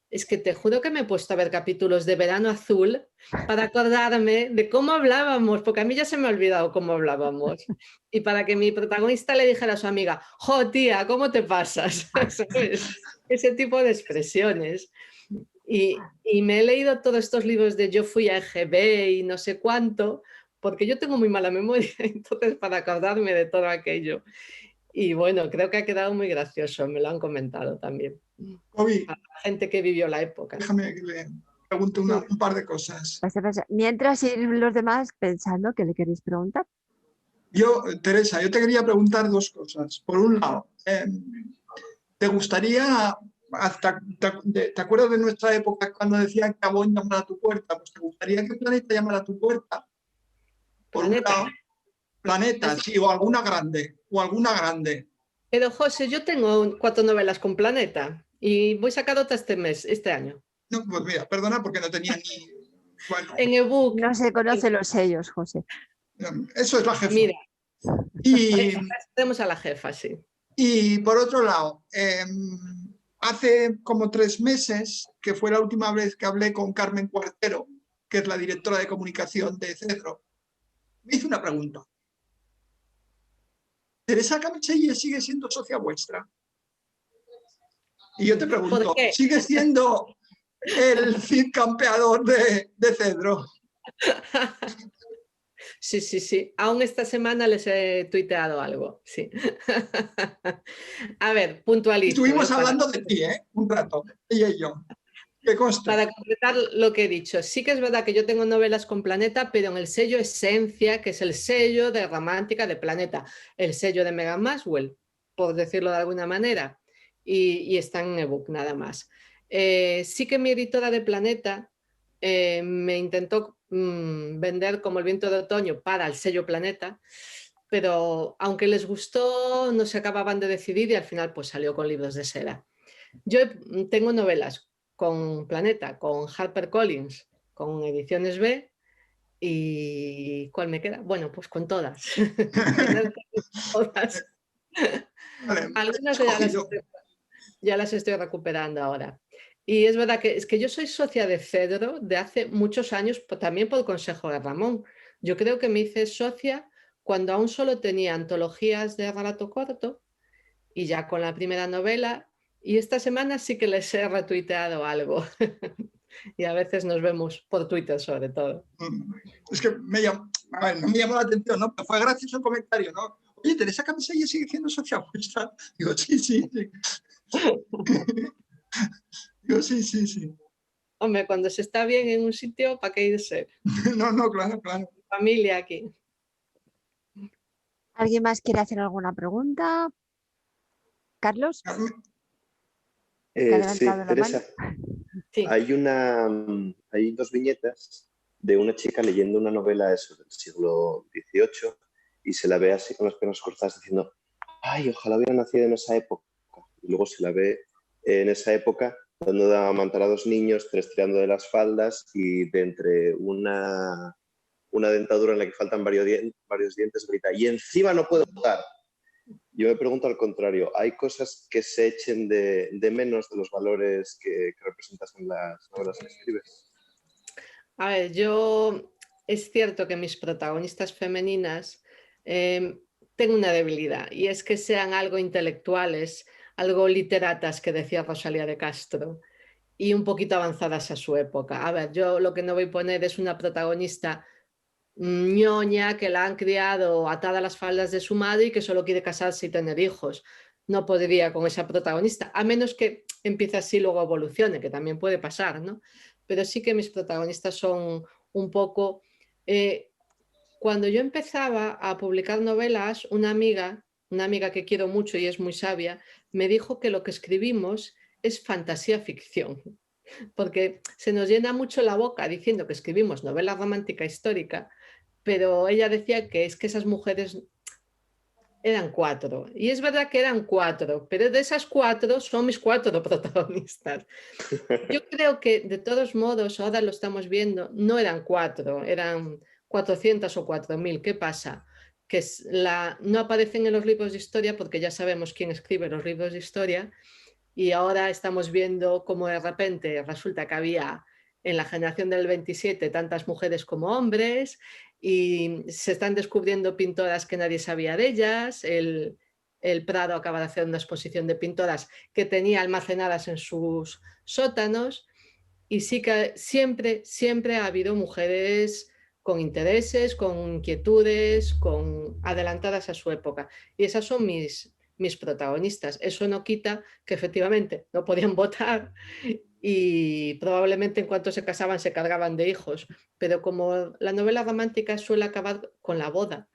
es que te juro que me he puesto a ver capítulos de Verano Azul para acordarme de cómo hablábamos, porque a mí ya se me ha olvidado cómo hablábamos. Y para que mi protagonista le dijera a su amiga, ¡jo, tía, cómo te pasas! ¿Sabes? Ese tipo de expresiones. Y me he leído todos estos libros de Yo fui a EGB y no sé cuánto, porque yo tengo muy mala memoria, entonces para acordarme de todo aquello. Y bueno, creo que ha quedado muy gracioso, me lo han comentado también. Kobi, A la gente que vivió la época. déjame que le pregunte un par de cosas. Mientras y los demás pensando que le queréis preguntar. Teresa, yo te quería preguntar dos cosas. Por un lado, ¿te gustaría, te acuerdas de nuestra época cuando decían que Abón llamara a tu puerta? Pues ¿te gustaría que Planeta llamara a tu puerta? Por un lado, Planeta, sí, o alguna grande. Pero José, yo tengo 4 novelas con Planeta y voy a sacar otra este año. No, pues mira, perdona porque no tenía ni... Bueno, en ebook. No se conocen los sellos, José. Eso es la jefa. Mira, y tenemos a la jefa, sí. Y por otro lado, hace como 3 meses, que fue la última vez que hablé con Carmen Cuartero, que es la directora de comunicación de Cedro, me hizo una pregunta. ¿Teresa Camiselles sigue siendo socia vuestra? Y yo te pregunto, ¿sigue siendo el Cid campeador de Cedro? Sí. Aún esta semana les he tuiteado algo, sí. A ver, puntualizo. Estuvimos hablando de ti, un rato, ella y yo. ¿Qué consta? Para completar lo que he dicho, sí que es verdad que yo tengo novelas con Planeta, pero en el sello Esencia, que es el sello de Romántica de Planeta, el sello de Megan Maxwell, por decirlo de alguna manera, y están en ebook nada más. Sí que mi editora de Planeta me intentó vender Como el viento de otoño para el sello Planeta, pero aunque les gustó, no se acababan de decidir y al final pues salió con Libros de Seda. Yo tengo novelas con Planeta, con HarperCollins, con Ediciones B, y ¿cuál me queda? Bueno, pues con todas. Todas. Vale. Algunas ya las estoy recuperando ahora. Y es verdad que yo soy socia de Cedro de hace muchos años, también por consejo de Ramón. Yo creo que me hice socia cuando aún solo tenía antologías de relato corto y ya con la primera novela. Y esta semana sí que les he retuiteado algo. Y a veces nos vemos por Twitter sobre todo. Es que no me llamó la atención, ¿no? Pero fue gracioso el comentario, ¿no? Oye, ¿Teresa Camiselles sigue siendo socia vuestra? Digo, sí. Digo, sí. Hombre, cuando se está bien en un sitio, ¿para qué irse? No, claro, claro. Familia aquí. ¿Alguien más quiere hacer alguna pregunta? Carlos, que ha Sí, levantado la mano. Teresa, Sí. hay 2 viñetas de una chica leyendo una novela eso, del siglo XVIII y se la ve así con las piernas cruzadas diciendo, ay, ojalá hubiera nacido en esa época. Y luego se la ve en esa época dando de amamantar a 2 niños, 3 tirando de las faldas y de entre una dentadura en la que faltan varios dientes grita, y encima no puedo votar. Yo me pregunto al contrario, ¿hay cosas que se echen de menos de los valores que representas en las novelas que escribes? A ver, es cierto que mis protagonistas femeninas tengo una debilidad y es que sean algo intelectuales, algo literatas, que decía Rosalía de Castro, y un poquito avanzadas a su época. A ver, yo lo que no voy a poner es una protagonista ñoña que la han criado atada a las faldas de su madre y que solo quiere casarse y tener hijos. No podría con esa protagonista, a menos que empiece así y luego evolucione, que también puede pasar, ¿no? Pero sí que mis protagonistas son un poco... cuando yo empezaba a publicar novelas, una amiga que quiero mucho y es muy sabia, me dijo que lo que escribimos es fantasía ficción, porque se nos llena mucho la boca diciendo que escribimos novela romántica histórica, pero ella decía que es que esas mujeres eran 4. Y es verdad que eran 4, pero de esas 4 son mis 4 protagonistas. Yo creo que de todos modos, ahora lo estamos viendo, no eran 4, eran 400 o 4000. ¿Qué pasa? Que no aparecen en los libros de historia porque ya sabemos quién escribe los libros de historia, y ahora estamos viendo cómo de repente resulta que había en la generación del 27 tantas mujeres como hombres, y se están descubriendo pintoras que nadie sabía de ellas. El Prado acaba de hacer una exposición de pintoras que tenía almacenadas en sus sótanos, y sí que siempre ha habido mujeres con intereses, con inquietudes, adelantadas a su época, y esas son mis protagonistas. Eso no quita que efectivamente no podían votar y probablemente en cuanto se casaban se cargaban de hijos, pero como la novela romántica suele acabar con la boda,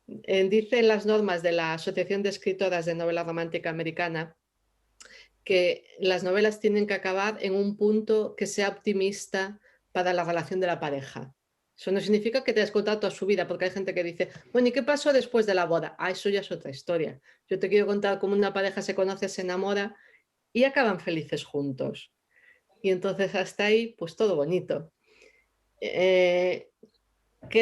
dicen las normas de la Asociación de Escritoras de Novela Romántica Americana que las novelas tienen que acabar en un punto que sea optimista para la relación de la pareja. Eso no significa que te hayas contado toda su vida, porque hay gente que dice, bueno, ¿y qué pasó después de la boda? Ah, eso ya es otra historia. Yo te quiero contar cómo una pareja se conoce, se enamora y acaban felices juntos. Y entonces hasta ahí, pues todo bonito. ¿Que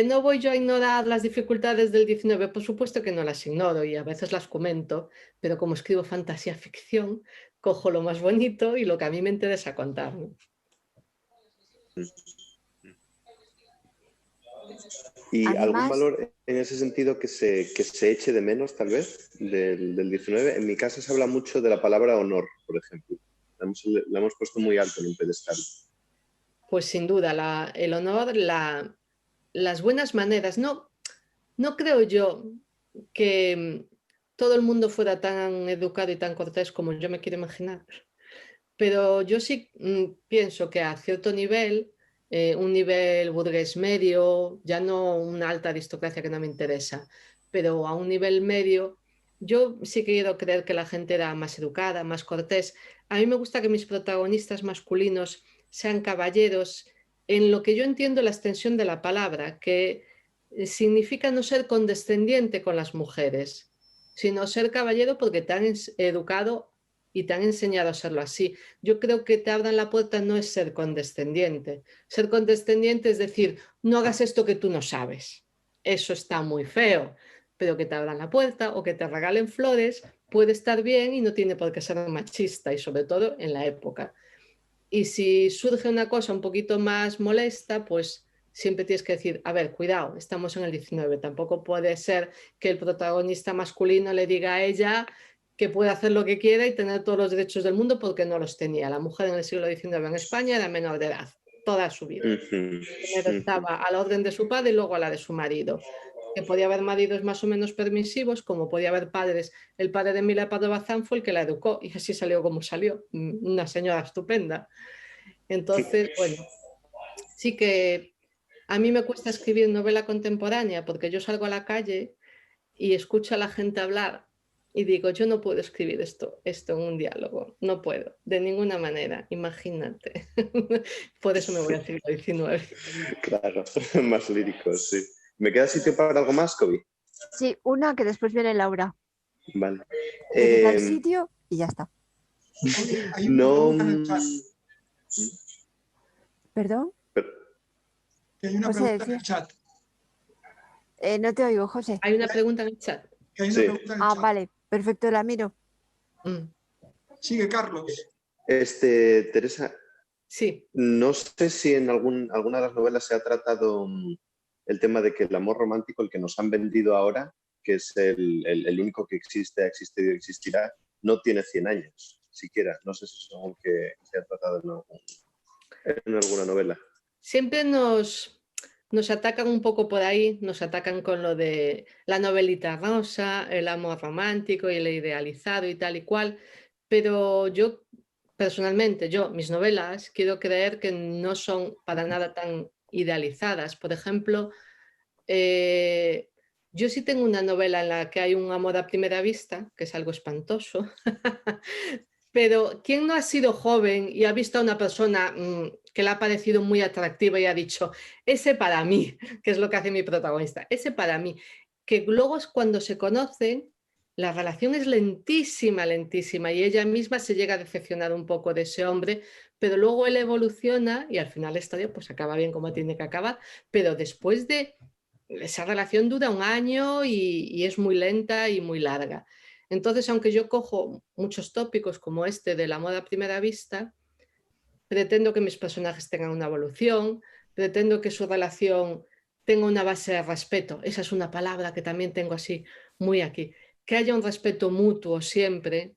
no voy yo a ignorar las dificultades del 19? Por supuesto que no las ignoro y a veces las comento, pero como escribo fantasía ficción, cojo lo más bonito y lo que a mí me interesa contar, ¿no? ¿Y Además, algún valor en ese sentido que se eche de menos, tal vez, del 19? En mi casa se habla mucho de la palabra honor, por ejemplo. La hemos puesto muy alto en un pedestal. Pues sin duda, el honor, las buenas maneras. No creo yo que todo el mundo fuera tan educado y tan cortés como yo me quiero imaginar, pero yo sí pienso que a cierto nivel, un nivel burgués medio, ya no una alta aristocracia que no me interesa, pero a un nivel medio, yo sí quiero creer que la gente era más educada, más cortés. A mí me gusta que mis protagonistas masculinos sean caballeros, en lo que yo entiendo la extensión de la palabra, que significa no ser condescendiente con las mujeres, sino ser caballero porque te han educado y te han enseñado a serlo así. Yo creo que te abran la puerta no es ser condescendiente. Ser condescendiente es decir, no hagas esto que tú no sabes. Eso está muy feo, pero que te abran la puerta o que te regalen flores puede estar bien y no tiene por qué ser machista, y sobre todo en la época. Y si surge una cosa un poquito más molesta, pues siempre tienes que decir, a ver, cuidado, estamos en el 19, tampoco puede ser que el protagonista masculino le diga a ella que puede hacer lo que quiera y tener todos los derechos del mundo, porque no los tenía. La mujer en el siglo XIX en España era menor de edad, toda su vida. Primero estaba a la orden de su padre y luego a la de su marido. Que podía haber maridos más o menos permisivos, como podía haber padres. El padre de Emilia Pardo Bazán fue el que la educó y así salió como salió, una señora estupenda. Entonces, bueno, sí que a mí me cuesta escribir novela contemporánea porque yo salgo a la calle y escucho a la gente hablar y digo, yo no puedo escribir esto en un diálogo, no puedo, de ninguna manera, imagínate. Por eso me voy al siglo XIX. Claro, más líricos, sí. ¿Me queda sitio para algo más, Kobe? Sí, una que después viene Laura. Vale. Le quita el sitio y ya está. Hay una No... pregunta en el chat. ¿Perdón? Que hay una José, pregunta en decía. el chat. No te oigo, José. Hay una pregunta en el chat. Que hay una Sí. pregunta en el Ah, chat. vale, perfecto, la miro. Sigue, Carlos. Teresa, Sí. no sé si en alguna de las novelas se ha tratado el tema de que el amor romántico, el que nos han vendido ahora, que es el único que existe, ha existido y existirá, no tiene 100 años siquiera. No sé si es algo que se ha tratado en alguna novela. Siempre nos atacan un poco por ahí, nos atacan con lo de la novelita rosa, el amor romántico y el idealizado y tal y cual, pero yo personalmente, mis novelas, quiero creer que no son para nada tan idealizadas. Por ejemplo, yo sí tengo una novela en la que hay un amor a primera vista, que es algo espantoso, pero ¿quién no ha sido joven y ha visto a una persona que le ha parecido muy atractiva y ha dicho, ese para mí, que es lo que hace mi protagonista, ese para mí? Que luego es cuando se conocen, la relación es lentísima, lentísima, y ella misma se llega a decepcionar un poco de ese hombre, pero luego él evoluciona y al final la historia pues acaba bien como tiene que acabar, pero después de esa relación dura un año y es muy lenta y muy larga. Entonces, aunque yo cojo muchos tópicos como este del amor a primera vista, pretendo que mis personajes tengan una evolución, pretendo que su relación tenga una base de respeto. Esa es una palabra que también tengo así muy aquí. Que haya un respeto mutuo siempre.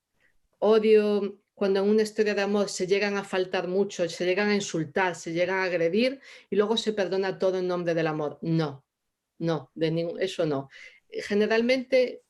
Odio cuando en una historia de amor se llegan a faltar mucho, se llegan a insultar, se llegan a agredir y luego se perdona todo en nombre del amor. No, eso no. Generalmente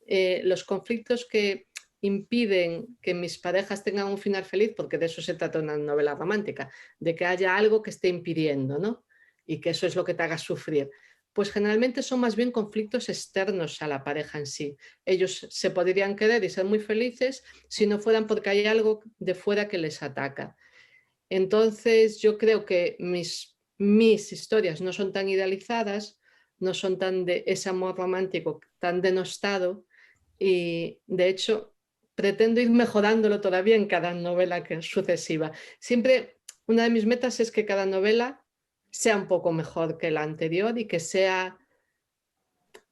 los conflictos que impiden que mis parejas tengan un final feliz, porque de eso se trata una novela romántica, de que haya algo que esté impidiendo, ¿no? Y que eso es lo que te haga sufrir. Pues generalmente son más bien conflictos externos a la pareja en sí. Ellos se podrían querer y ser muy felices si no fueran porque hay algo de fuera que les ataca. Entonces yo creo que mis historias no son tan idealizadas, no son tan de ese amor romántico tan denostado y de hecho pretendo ir mejorándolo todavía en cada novela que es sucesiva. Siempre una de mis metas es que cada novela sea un poco mejor que la anterior y que sea,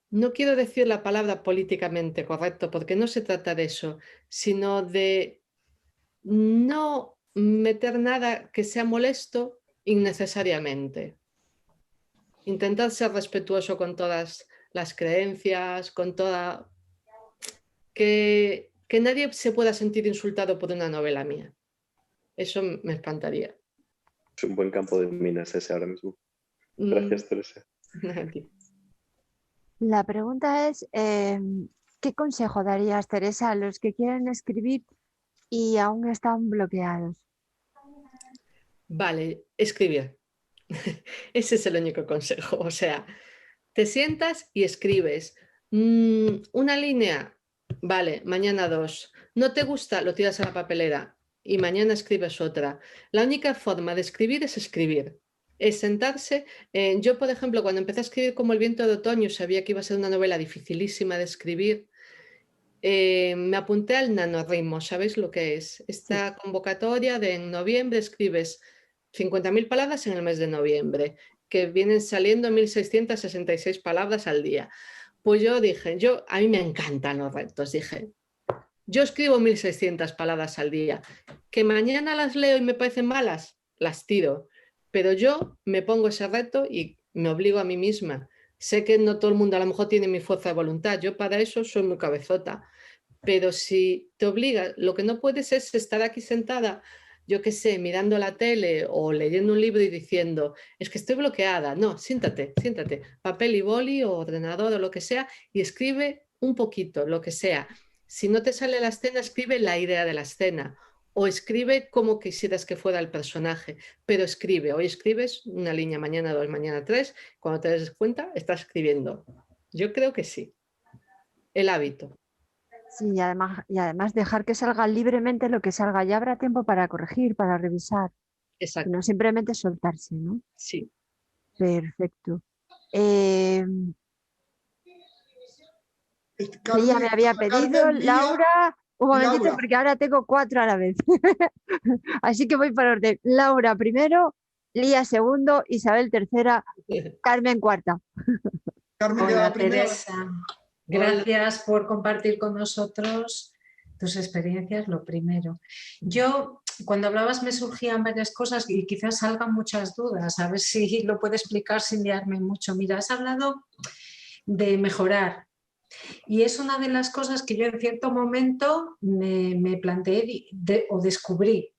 no quiero decir la palabra políticamente correcto porque no se trata de eso, sino de no meter nada que sea molesto innecesariamente. Intentar ser respetuoso con todas las creencias, con toda... Que nadie se pueda sentir insultado por una novela mía. Eso me espantaría. Es un buen campo de minas ese ahora mismo. Gracias, Teresa. La pregunta es, ¿qué consejo darías, Teresa, a los que quieren escribir y aún están bloqueados? Vale, escribir. Ese es el único consejo. O sea, te sientas y escribes. Una línea, vale, mañana 2. No te gusta, lo tiras a la papelera y mañana escribes otra. La única forma de escribir es escribir. Es sentarse. Yo, por ejemplo, cuando empecé a escribir Como el viento de otoño, sabía que iba a ser una novela dificilísima de escribir. Me apunté al NaNoWriMo, ¿sabéis lo que es? Esta convocatoria de en noviembre escribes 50.000 palabras en el mes de noviembre, que vienen saliendo 1.666 palabras al día. Pues yo dije, a mí me encantan los retos, dije, yo escribo 1.600 palabras al día, que mañana las leo y me parecen malas, las tiro, pero yo me pongo ese reto y me obligo a mí misma. Sé que no todo el mundo a lo mejor tiene mi fuerza de voluntad, yo para eso soy muy cabezota, pero si te obligas, lo que no puedes es estar aquí sentada, yo qué sé, mirando la tele o leyendo un libro y diciendo, es que estoy bloqueada. No, siéntate, papel y boli o ordenador o lo que sea y escribe un poquito, lo que sea. Si no te sale la escena, escribe la idea de la escena o escribe como quisieras que fuera el personaje, pero escribe. Hoy escribes una línea, mañana 2, mañana 3. Cuando te des cuenta, estás escribiendo. Yo creo que sí. El hábito. Sí, y además dejar que salga libremente lo que salga. Ya habrá tiempo para corregir, para revisar. Exacto. No simplemente soltarse, ¿no? Sí. Perfecto. Carmen, Lía me había pedido, Carmen, Lía, Laura, un momentito, Laura. porque ahora tengo 4 a la vez. Así que voy por orden. Laura primero, Lía segundo, Isabel tercera, Carmen cuarta. Carmen Hola, quedaba primera. Teresa. Gracias por compartir con nosotros tus experiencias, lo primero. Yo, cuando hablabas, me surgían varias cosas y quizás salgan muchas dudas, a ver si lo puedo explicar sin liarme mucho. Mira, has hablado de mejorar y es una de las cosas que yo en cierto momento me planteé o descubrí.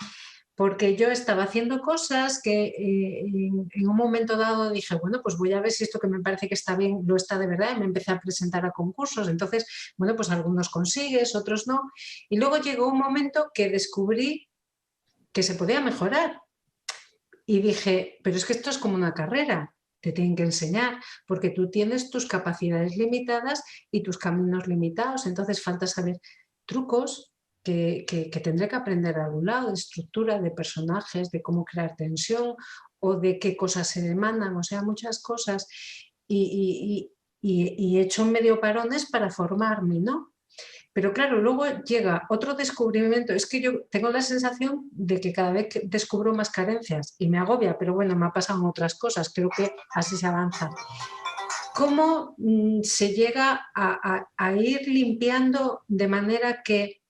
Porque yo estaba haciendo cosas que en un momento dado dije, bueno, pues voy a ver si esto que me parece que está bien lo está de verdad, y me empecé a presentar a concursos. Entonces, bueno, pues algunos consigues, otros no. Y luego llegó un momento que descubrí que se podía mejorar. Y dije, pero es que esto es como una carrera, te tienen que enseñar, porque tú tienes tus capacidades limitadas y tus caminos limitados. Entonces falta saber trucos que tendré que aprender de algún lado, de estructura, de personajes, de cómo crear tensión o de qué cosas se demandan, o sea, muchas cosas. Y he hecho medio parones para formarme, ¿no? Pero claro, luego llega otro descubrimiento. Es que yo tengo la sensación de que cada vez descubro más carencias y me agobia, pero bueno, me ha pasado en otras cosas. Creo que así se avanza. ¿Cómo se llega a ir limpiando de manera que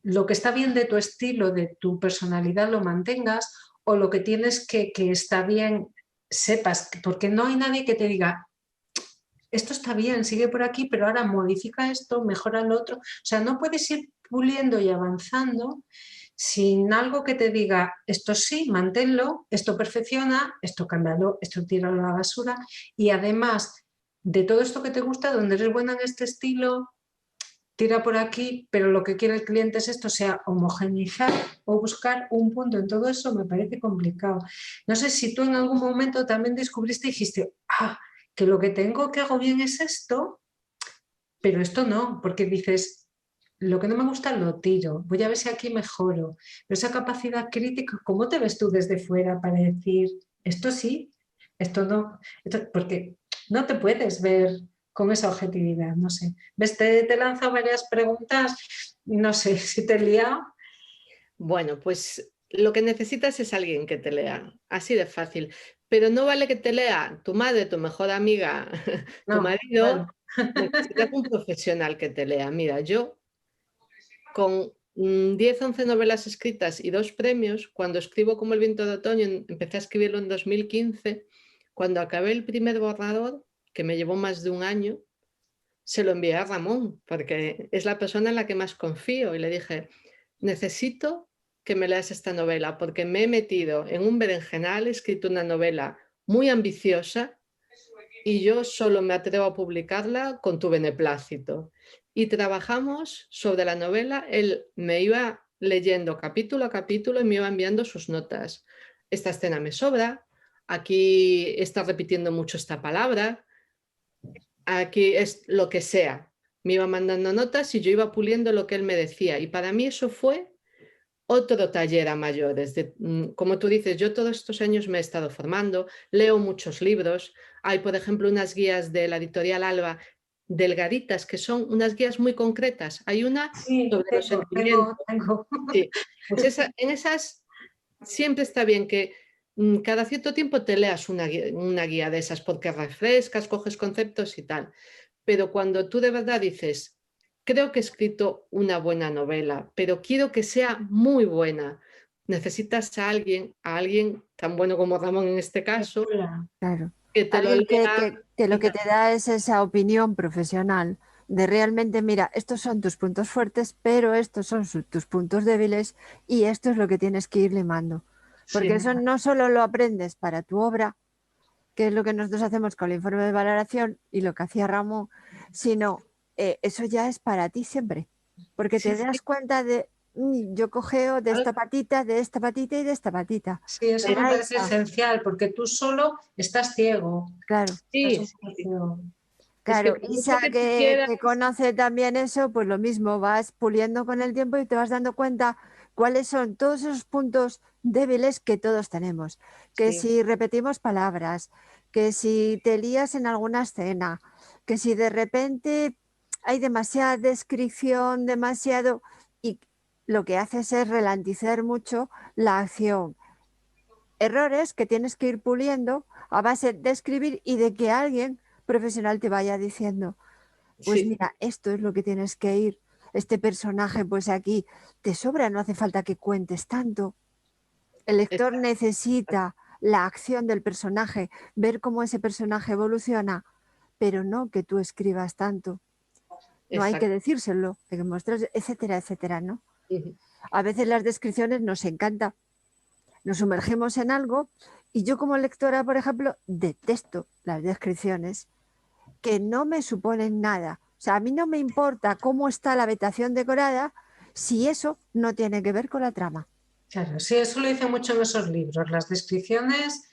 lo que está bien de tu estilo, de tu personalidad, lo mantengas, o lo que tienes que está bien, sepas? Porque no hay nadie que te diga, esto está bien, sigue por aquí, pero ahora modifica esto, mejora lo otro. O sea, no puedes ir puliendo y avanzando sin algo que te diga, esto sí, manténlo, esto perfecciona, esto cámbialo, esto tíralo a la basura. Y además de todo esto que te gusta, donde eres buena en este estilo, tira por aquí, pero lo que quiere el cliente es esto, o sea, homogeneizar o buscar un punto en todo eso me parece complicado. No sé si tú en algún momento también descubriste y dijiste, que lo que tengo que hago bien es esto, pero esto no, porque dices, lo que no me gusta lo tiro, voy a ver si aquí mejoro. Pero esa capacidad crítica, ¿cómo te ves tú desde fuera para decir, esto sí, esto no? Porque no te puedes ver con esa objetividad, no sé. ¿Ves? Te lanzo varias preguntas, no sé si te he liado. Bueno, pues lo que necesitas es alguien que te lea, así de fácil. Pero no vale que te lea tu madre, tu mejor amiga, tu marido. Claro. Necesitas un profesional que te lea. Mira, yo con 10, 11 novelas escritas y 2 premios, cuando escribo como El viento de otoño, empecé a escribirlo en 2015, cuando acabé el primer borrador, que me llevó más de un año, se lo envié a Ramón, porque es la persona en la que más confío, y le dije, necesito que me leas esta novela, porque me he metido en un berenjenal, he escrito una novela muy ambiciosa y yo solo me atrevo a publicarla con tu beneplácito. Y trabajamos sobre la novela, él me iba leyendo capítulo a capítulo y me iba enviando sus notas. Esta escena me sobra, aquí está repitiendo mucho esta palabra, aquí es lo que sea. Me iba mandando notas y yo iba puliendo lo que él me decía. Y para mí eso fue otro taller a mayores. Como tú dices, yo todos estos años me he estado formando, leo muchos libros. Hay, por ejemplo, unas guías de la editorial Alba delgaditas, que son unas guías muy concretas. Hay una sobre los sentimientos. Sí. Pues en esas siempre está bien que cada cierto tiempo te leas una guía de esas, porque refrescas, coges conceptos y tal. Pero cuando tú de verdad dices, creo que he escrito una buena novela, pero quiero que sea muy buena, necesitas a alguien tan bueno como Ramón en este caso, claro, que te lo lea. que lo que te da es esa opinión profesional de realmente, mira, estos son tus puntos fuertes, pero estos son tus puntos débiles y esto es lo que tienes que ir limando. Porque eso no solo lo aprendes para tu obra, que es lo que nosotros hacemos con el informe de valoración y lo que hacía Ramón, sino eso ya es para ti siempre. Porque te das cuenta de yo cojeo de esta patita y de esta patita. Sí, eso me parece esencial, porque tú solo estás ciego. Claro. Sí, claro, es que Isa, que que conoce también eso, pues lo mismo, vas puliendo con el tiempo y te vas dando cuenta cuáles son todos esos puntos débiles que todos tenemos. Que si repetimos palabras, que si te lías en alguna escena, que si de repente hay demasiada descripción, demasiado... Y lo que haces es ralentizar mucho la acción. Errores que tienes que ir puliendo a base de escribir y de que alguien profesional te vaya diciendo, pues mira, esto es lo que tienes que ir. Este personaje, pues aquí te sobra, no hace falta que cuentes tanto. El lector necesita la acción del personaje, ver cómo ese personaje evoluciona, pero no que tú escribas tanto. No hay que decírselo, hay que mostrar, etcétera, etcétera, ¿no? A veces las descripciones nos encanta, nos sumergimos en algo y yo como lectora, por ejemplo, detesto las descripciones que no me suponen nada. O sea, a mí no me importa cómo está la habitación decorada si eso no tiene que ver con la trama. Claro, sí, eso lo dicen mucho en esos libros, las descripciones,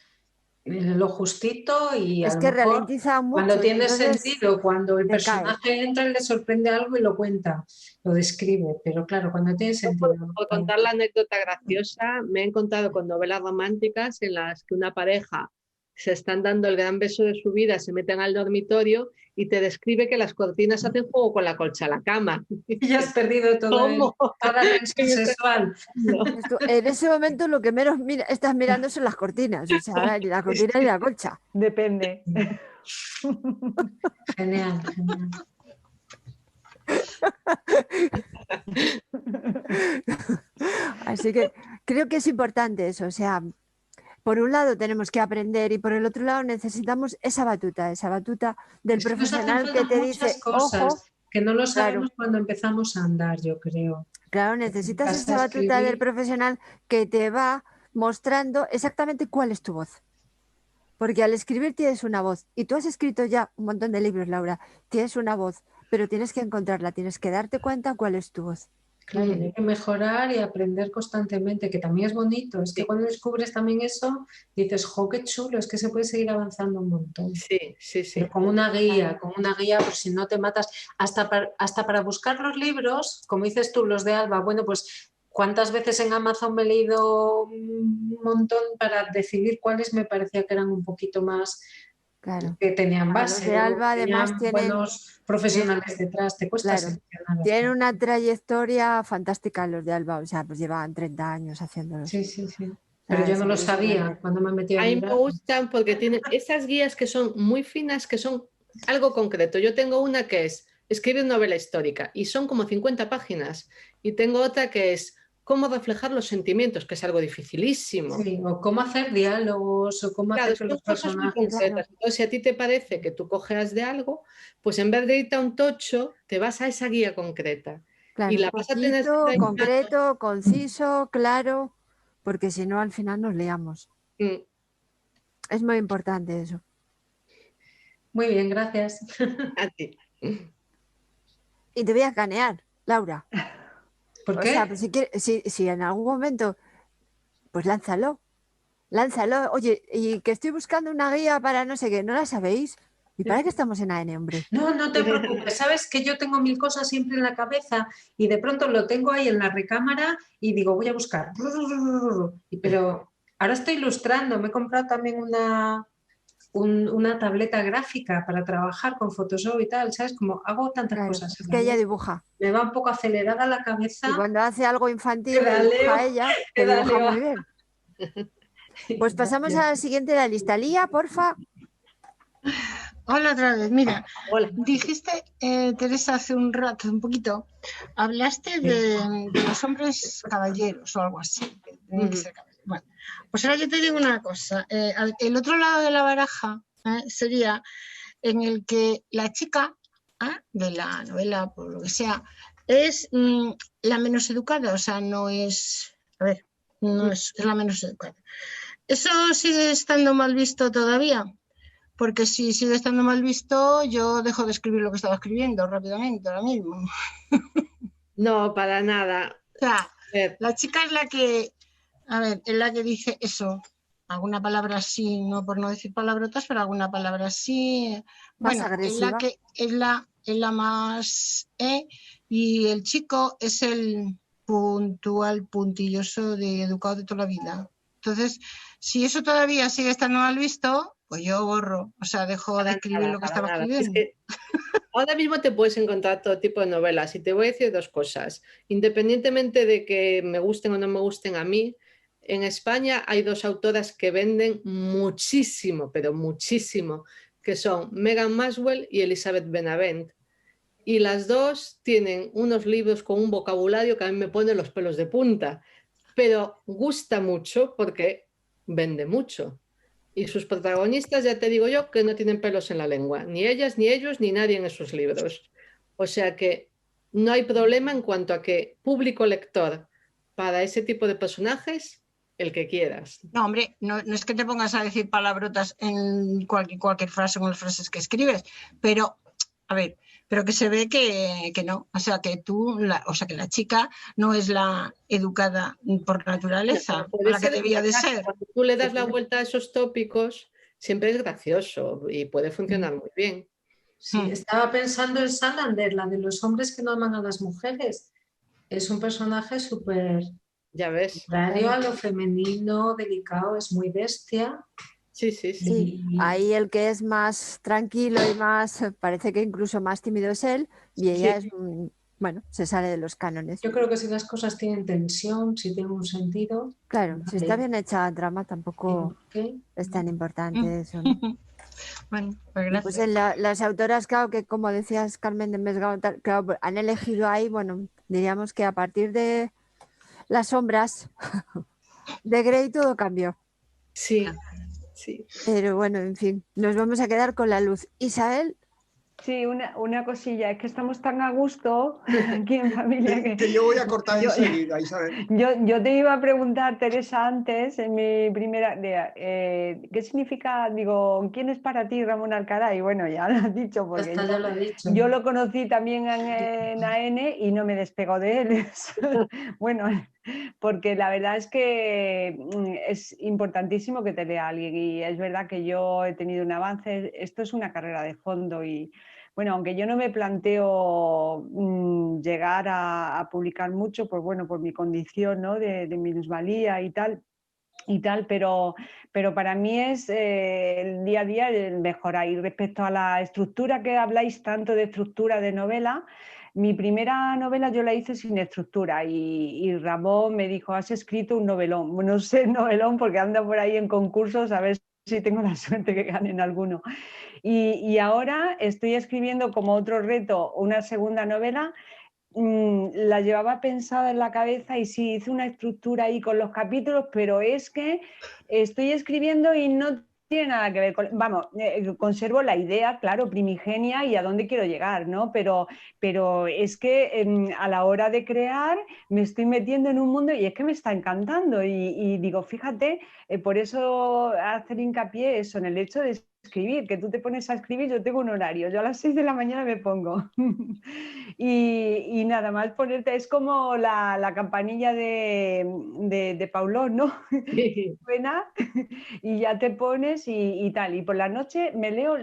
lo justito y a es lo que mejor ralentiza mucho. cuando tiene sentido, cuando el personaje entra y le sorprende algo y lo cuenta, lo describe, pero claro, cuando tiene sentido. Por contar la anécdota graciosa, me he encontrado con novelas románticas en las que una pareja se están dando el gran beso de su vida, se meten al dormitorio y te describe que las cortinas hacen juego con la colcha a la cama. Y ya has perdido toda la tensión sexual. No. En ese momento lo que menos estás mirando son las cortinas, o sea, ni la cortina ni la colcha. Depende. Genial, genial. Así que creo que es importante eso, o sea, por un lado tenemos que aprender y por el otro lado necesitamos esa batuta del profesional que te dice, cosas ojo, que no lo sabemos cuando empezamos a andar, yo creo. Claro, necesitas esa batuta del profesional que te va mostrando exactamente cuál es tu voz. Porque al escribir tienes una voz y tú has escrito ya un montón de libros, Laura, tienes una voz, pero tienes que encontrarla, tienes que darte cuenta cuál es tu voz. Claro, hay que mejorar y aprender constantemente, que también es bonito. Es que cuando descubres también eso, dices, jo, qué chulo, es que se puede seguir avanzando un montón. Sí. Pero con una guía, pues si no te matas, hasta para buscar los libros, como dices tú, los de Alba, bueno, pues cuántas veces en Amazon me he leído un montón para decidir cuáles me parecía que eran un poquito más... Claro. Que tenían base, los de Alba además tienen buenos profesionales detrás, te cuesta seleccionar. Tienen una trayectoria fantástica los de Alba, o sea, pues llevan 30 años haciéndolo. Sí. Pero yo no lo sabía cuando me metí a mirar. A mí me gustan porque tienen esas guías que son muy finas, que son algo concreto. Yo tengo una que es escribir novela histórica y son como 50 páginas. Y tengo otra que es cómo reflejar los sentimientos, que es algo dificilísimo. Sí, o cómo hacer diálogos, o cómo hacer que los personajes... Entonces, si a ti te parece que tú cojeas de algo, pues en vez de irte a un tocho, te vas a esa guía concreta. Claro, y la vas a tener concreto, conciso, claro, porque si no al final nos liamos. Es muy importante eso. Muy bien, gracias. A ti. Y te voy a canear, Laura. ¿Por qué? O sea, pues si en algún momento, pues lánzalo. Oye, y que estoy buscando una guía para no sé qué, ¿no la sabéis? ¿Y para qué estamos en AN, hombre? No te preocupes, sabes que yo tengo 1000 cosas siempre en la cabeza y de pronto lo tengo ahí en la recámara y digo, voy a buscar. Pero ahora estoy ilustrando, me he comprado también una tableta gráfica para trabajar con Photoshop y tal, ¿sabes? Como hago tantas cosas. Es que ella dibuja. Me va un poco acelerada la cabeza. Y cuando hace algo infantil, dibuja ella, que dibuja muy bien. Pues pasamos a la siguiente de la lista. Lía, porfa. Hola otra vez. Mira, dijiste, Teresa, hace un rato, un poquito, hablaste de los hombres caballeros o algo así. Bueno, pues ahora yo te digo una cosa. El otro lado de la baraja sería en el que la chica de la novela, por lo que sea, es la menos educada, o sea, no es... A ver, no es la menos educada. ¿Eso sigue estando mal visto todavía? Porque si sigue estando mal visto, yo dejo de escribir lo que estaba escribiendo rápidamente ahora mismo. No, para nada. O sea, la chica es la que, a ver, es la que dice eso, alguna palabra así, no por no decir palabrotas, pero alguna palabra así. Más Bueno, es agresiva. la que es la más y el chico es el puntual, puntilloso, de educado de toda la vida. Entonces, si eso todavía sigue estando mal visto, pues yo borro, o sea, dejo de escribir lo que estaba escribiendo. Es que ahora mismo te puedes encontrar todo tipo de novelas y te voy a decir dos cosas. Independientemente de que me gusten o no me gusten a mí, en España hay dos autoras que venden muchísimo, pero muchísimo, que son Megan Maswell y Elizabeth Benavent. Y las dos tienen unos libros con un vocabulario que a mí me pone los pelos de punta, pero gusta mucho porque vende mucho. Y sus protagonistas, ya te digo yo, que no tienen pelos en la lengua, ni ellas, ni ellos, ni nadie en esos libros. O sea que no hay problema en cuanto a que público lector para ese tipo de personajes, el que quieras. No, hombre, no es que te pongas a decir palabrotas en cualquier frase con las frases que escribes, pero, a ver, pero que se ve que no. O sea, que que la chica no es la educada por naturaleza, la que debía de ser. Cuando tú le das la vuelta a esos tópicos, siempre es gracioso y puede funcionar muy bien. Sí, estaba pensando en Salander, la de los hombres que no aman a las mujeres. Es un personaje súper... Ya ves. Contrario a lo femenino, delicado, es muy bestia. Sí. Sí, ahí el que es más tranquilo y más, parece que incluso más tímido es él, y ella es, bueno, se sale de los cánones. Yo creo que si las cosas tienen tensión, si tienen un sentido... Claro, si está bien hecha la trama, tampoco es tan importante eso, ¿no? Bueno, pues gracias. Pues las autoras, claro, que como decías, Carmen de Mesgao, claro, han elegido ahí, bueno, diríamos que a partir de Las sombras de Grey todo cambió. Sí. Pero bueno, en fin, nos vamos a quedar con la luz. Isabel. Sí, una cosilla, es que estamos tan a gusto aquí en familia que yo voy a cortar enseguida, Isabel. Yo te iba a preguntar, Teresa, antes, en mi primera, ¿qué significa, digo, quién es para ti Ramón Alcaraz? Y bueno, ya lo has dicho, porque ya lo he dicho. Yo lo conocí también en AN y no me despego de él. Bueno, porque la verdad es que es importantísimo que te lea alguien y es verdad que yo he tenido un avance, esto es una carrera de fondo y bueno, aunque yo no me planteo llegar a publicar mucho, pues bueno, por mi condición, ¿no? de minusvalía y tal, pero para mí es el día a día el mejorar. Y respecto a la estructura, que habláis tanto de estructura de novela, mi primera novela yo la hice sin estructura y Ramón me dijo, has escrito un novelón. No sé novelón porque anda por ahí en concursos a ver si tengo la suerte que ganen alguno. Y ahora estoy escribiendo como otro reto una segunda novela. La llevaba pensada en la cabeza y sí, hice una estructura ahí con los capítulos, pero es que estoy escribiendo y no tiene nada que ver con... Vamos, conservo la idea, claro, primigenia y a dónde quiero llegar, ¿no? Pero es que a la hora de crear me estoy metiendo en un mundo y es que me está encantando y digo, fíjate, por eso hacer hincapié eso, en el hecho de escribir, que tú te pones a escribir, yo tengo un horario, yo a las 6 de la mañana me pongo y nada más ponerte, es como la campanilla de Paulón, ¿no? Suena y ya te pones y tal, y por la noche me leo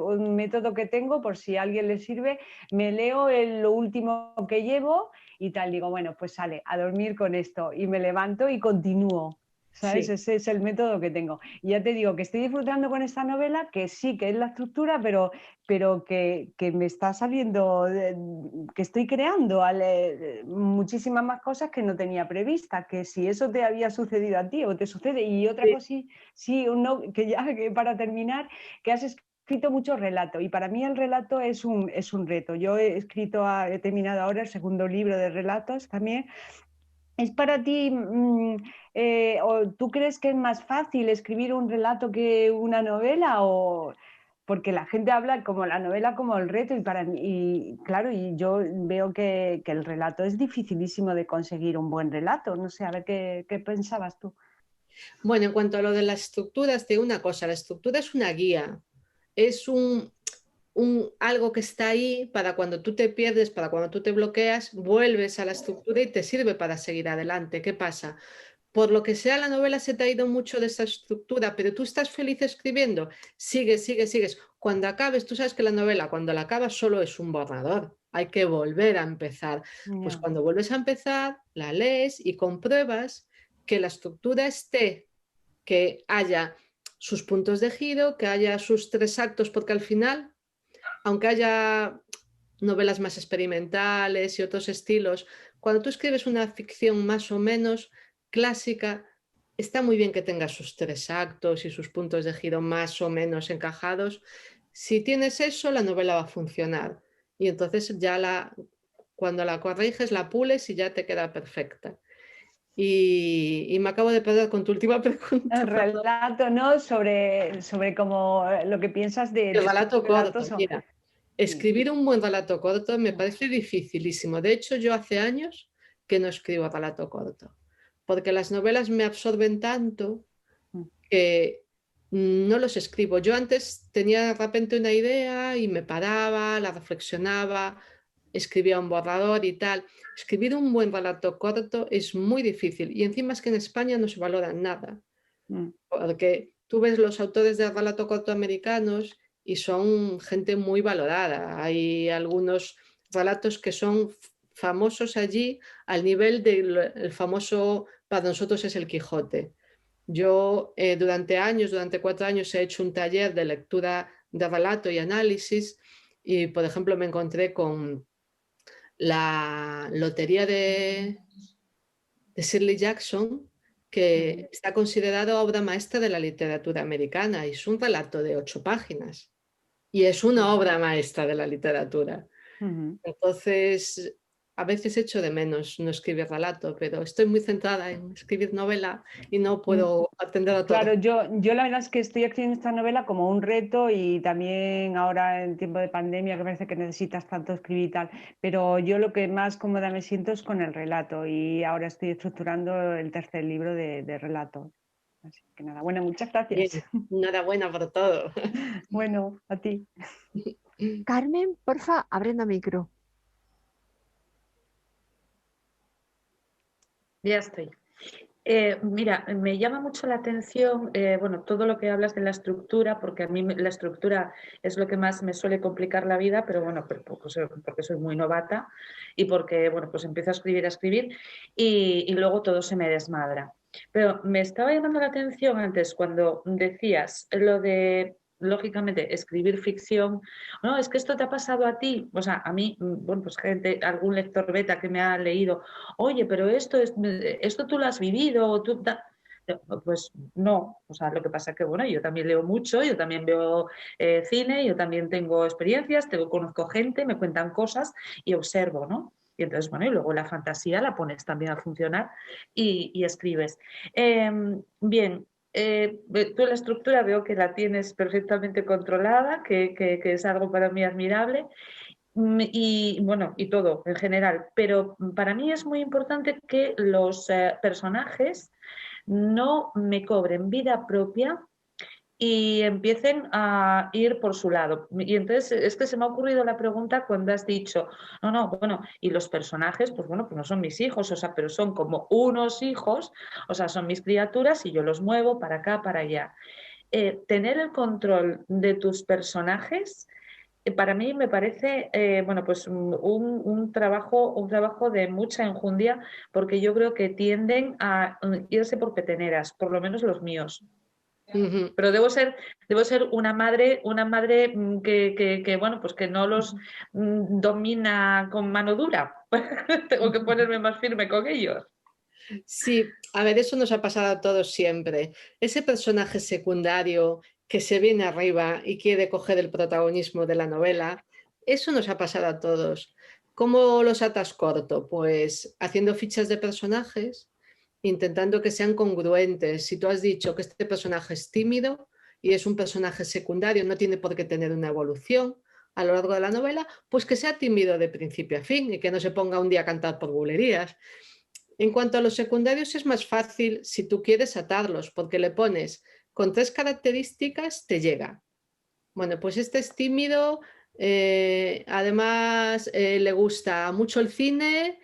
un método que tengo, por si a alguien le sirve, me leo lo último que llevo y tal, digo, bueno, pues sale, a dormir con esto y me levanto y continúo. ¿Sabes? Sí. Ese es el método que tengo. Y ya te digo que estoy disfrutando con esta novela, que sí, que es la estructura, pero que me está saliendo, que estoy creando muchísimas más cosas que no tenía previstas, que si eso te había sucedido a ti o te sucede. Y otra cosa, sí, que ya que para terminar, que has escrito mucho relato y para mí el relato es un reto. Yo he terminado ahora el segundo libro de relatos también. ¿Es para ti, o tú crees que es más fácil escribir un relato que una novela? Porque la gente habla como la novela como el reto y para mí, y claro, y yo veo que el relato es dificilísimo de conseguir un buen relato. No sé, a ver qué pensabas tú. Bueno, en cuanto a lo de las estructuras, te digo una cosa, la estructura es una guía, es algo que está ahí para cuando tú te pierdes, para cuando tú te bloqueas, vuelves a la estructura y te sirve para seguir adelante. ¿Qué pasa? Por lo que sea, la novela se te ha ido mucho de esa estructura, pero tú estás feliz escribiendo, sigues, sigues, sigues. Cuando acabes, tú sabes que la novela, cuando la acabas, solo es un borrador. Hay que volver a empezar. Pues cuando vuelves a empezar, la lees y compruebas que la estructura esté, que haya sus puntos de giro, que haya sus 3 actos, porque al final, aunque haya novelas más experimentales y otros estilos, cuando tú escribes una ficción más o menos clásica, está muy bien que tenga sus 3 actos y sus puntos de giro más o menos encajados. Si tienes eso, la novela va a funcionar. Y entonces ya cuando la corriges, la pules y ya te queda perfecta. Y me acabo de perder con tu última pregunta. El relato, ¿no? Sobre cómo lo que piensas de... El relato corto, relatos, mira. Escribir un buen relato corto me parece dificilísimo. De hecho, yo hace años que no escribo relato corto, porque las novelas me absorben tanto que no los escribo. Yo antes tenía de repente una idea y me paraba, la reflexionaba, escribía un borrador y tal. Escribir un buen relato corto es muy difícil y encima es que en España no se valora nada, porque tú ves los autores de relato corto americanos y son gente muy valorada. Hay algunos relatos que son famosos allí al nivel del famoso, para nosotros es el Quijote. Yo durante 4 años he hecho un taller de lectura de relato y análisis y, por ejemplo, me encontré con la lotería de Shirley Jackson, que está considerado obra maestra de la literatura americana y es un relato de 8 páginas y es una obra maestra de la literatura. Entonces, a veces echo de menos no escribir relato, pero estoy muy centrada en escribir novela y no puedo atender a todo. Claro, yo la verdad es que estoy escribiendo esta novela como un reto y también ahora en tiempo de pandemia que parece que necesitas tanto escribir y tal, pero yo lo que más cómoda me siento es con el relato y ahora estoy estructurando el 3er libro de relato. Así que nada, bueno, muchas gracias. Bien, enhorabuena por todo. Bueno, a ti. Carmen, porfa, abriendo micro. Ya estoy. Mira, me llama mucho la atención, bueno, todo lo que hablas de la estructura, porque a mí la estructura es lo que más me suele complicar la vida, pero bueno, porque soy muy novata y porque, bueno, pues empiezo a escribir y luego todo se me desmadra. Pero me estaba llamando la atención antes cuando decías lo de, lógicamente, escribir ficción. No, es que esto te ha pasado a ti, o sea, a mí, bueno, pues algún lector beta que me ha leído, oye, pero esto tú lo has vivido, o tú... Pues no, o sea, lo que pasa es que, bueno, yo también leo mucho, yo también veo cine, yo también tengo experiencias, conozco gente, me cuentan cosas y observo, ¿no? Y entonces, bueno, y luego la fantasía la pones también a funcionar y escribes. Bien, tú la estructura veo que la tienes perfectamente controlada, que es algo para mí admirable. Y bueno, y todo en general, pero para mí es muy importante que los personajes no me cobren vida propia y empiecen a ir por su lado. Y entonces es que se me ha ocurrido la pregunta cuando has dicho, no, bueno, y los personajes, pues bueno, pues no son mis hijos, o sea, pero son como unos hijos, o sea, son mis criaturas y yo los muevo para acá, para allá. Tener el control de tus personajes para mí me parece bueno, pues un trabajo de mucha enjundia, porque yo creo que tienden a irse por peteneras, por lo menos los míos. Pero debo ser una madre que bueno, pues que no los domina con mano dura. Tengo que ponerme más firme con ellos. Sí, a ver, eso nos ha pasado a todos siempre. Ese personaje secundario que se viene arriba y quiere coger el protagonismo de la novela, eso nos ha pasado a todos. ¿Cómo los atas corto? Pues haciendo fichas de personajes, intentando que sean congruentes. Si tú has dicho que este personaje es tímido y es un personaje secundario, no tiene por qué tener una evolución a lo largo de la novela, pues que sea tímido de principio a fin y que no se ponga un día a cantar por bulerías. En cuanto a los secundarios es más fácil si tú quieres atarlos, porque le pones con 3 características te llega. Bueno, pues este es tímido, Además, le gusta mucho el cine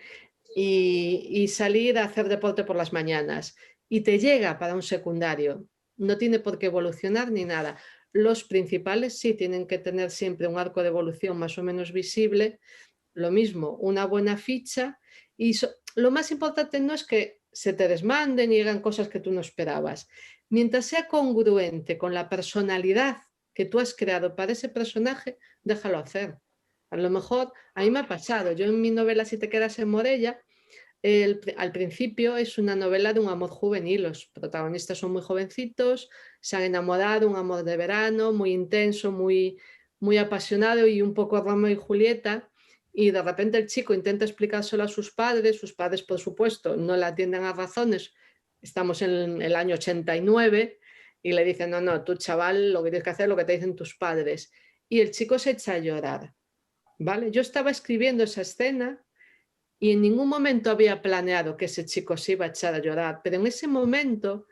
y salir a hacer deporte por las mañanas. Y te llega para un secundario. No tiene por qué evolucionar ni nada. Los principales sí tienen que tener siempre un arco de evolución más o menos visible. Lo mismo, una buena ficha. Y lo más importante no es que se te desmanden y hagan cosas que tú no esperabas. Mientras sea congruente con la personalidad que tú has creado para ese personaje, déjalo hacer. A lo mejor, a mí me ha pasado, yo en mi novela Si te quedas en Morella, al principio es una novela de un amor juvenil, los protagonistas son muy jovencitos, se han enamorado, un amor de verano, muy intenso, muy, muy apasionado y un poco Romeo y Julieta, y de repente el chico intenta explicárselo a sus padres por supuesto no le atienden a razones, estamos en el año 89 y le dicen, no, tú chaval, lo que tienes que hacer es lo que te dicen tus padres, y el chico se echa a llorar, ¿vale? Yo estaba escribiendo esa escena y en ningún momento había planeado que ese chico se iba a echar a llorar, pero en ese momento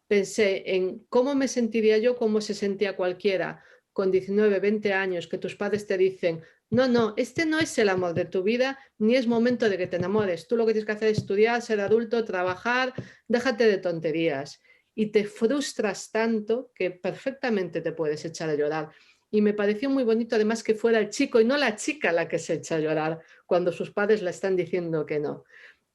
pensé en cómo me sentiría yo, cómo se sentía cualquiera con 19, 20 años, que tus padres te dicen, no, este no es el amor de tu vida, ni es momento de que te enamores, tú lo que tienes que hacer es estudiar, ser adulto, trabajar, déjate de tonterías. Y te frustras tanto que perfectamente te puedes echar a llorar. Y me pareció muy bonito además que fuera el chico y no la chica la que se echa a llorar cuando sus padres le están diciendo que no.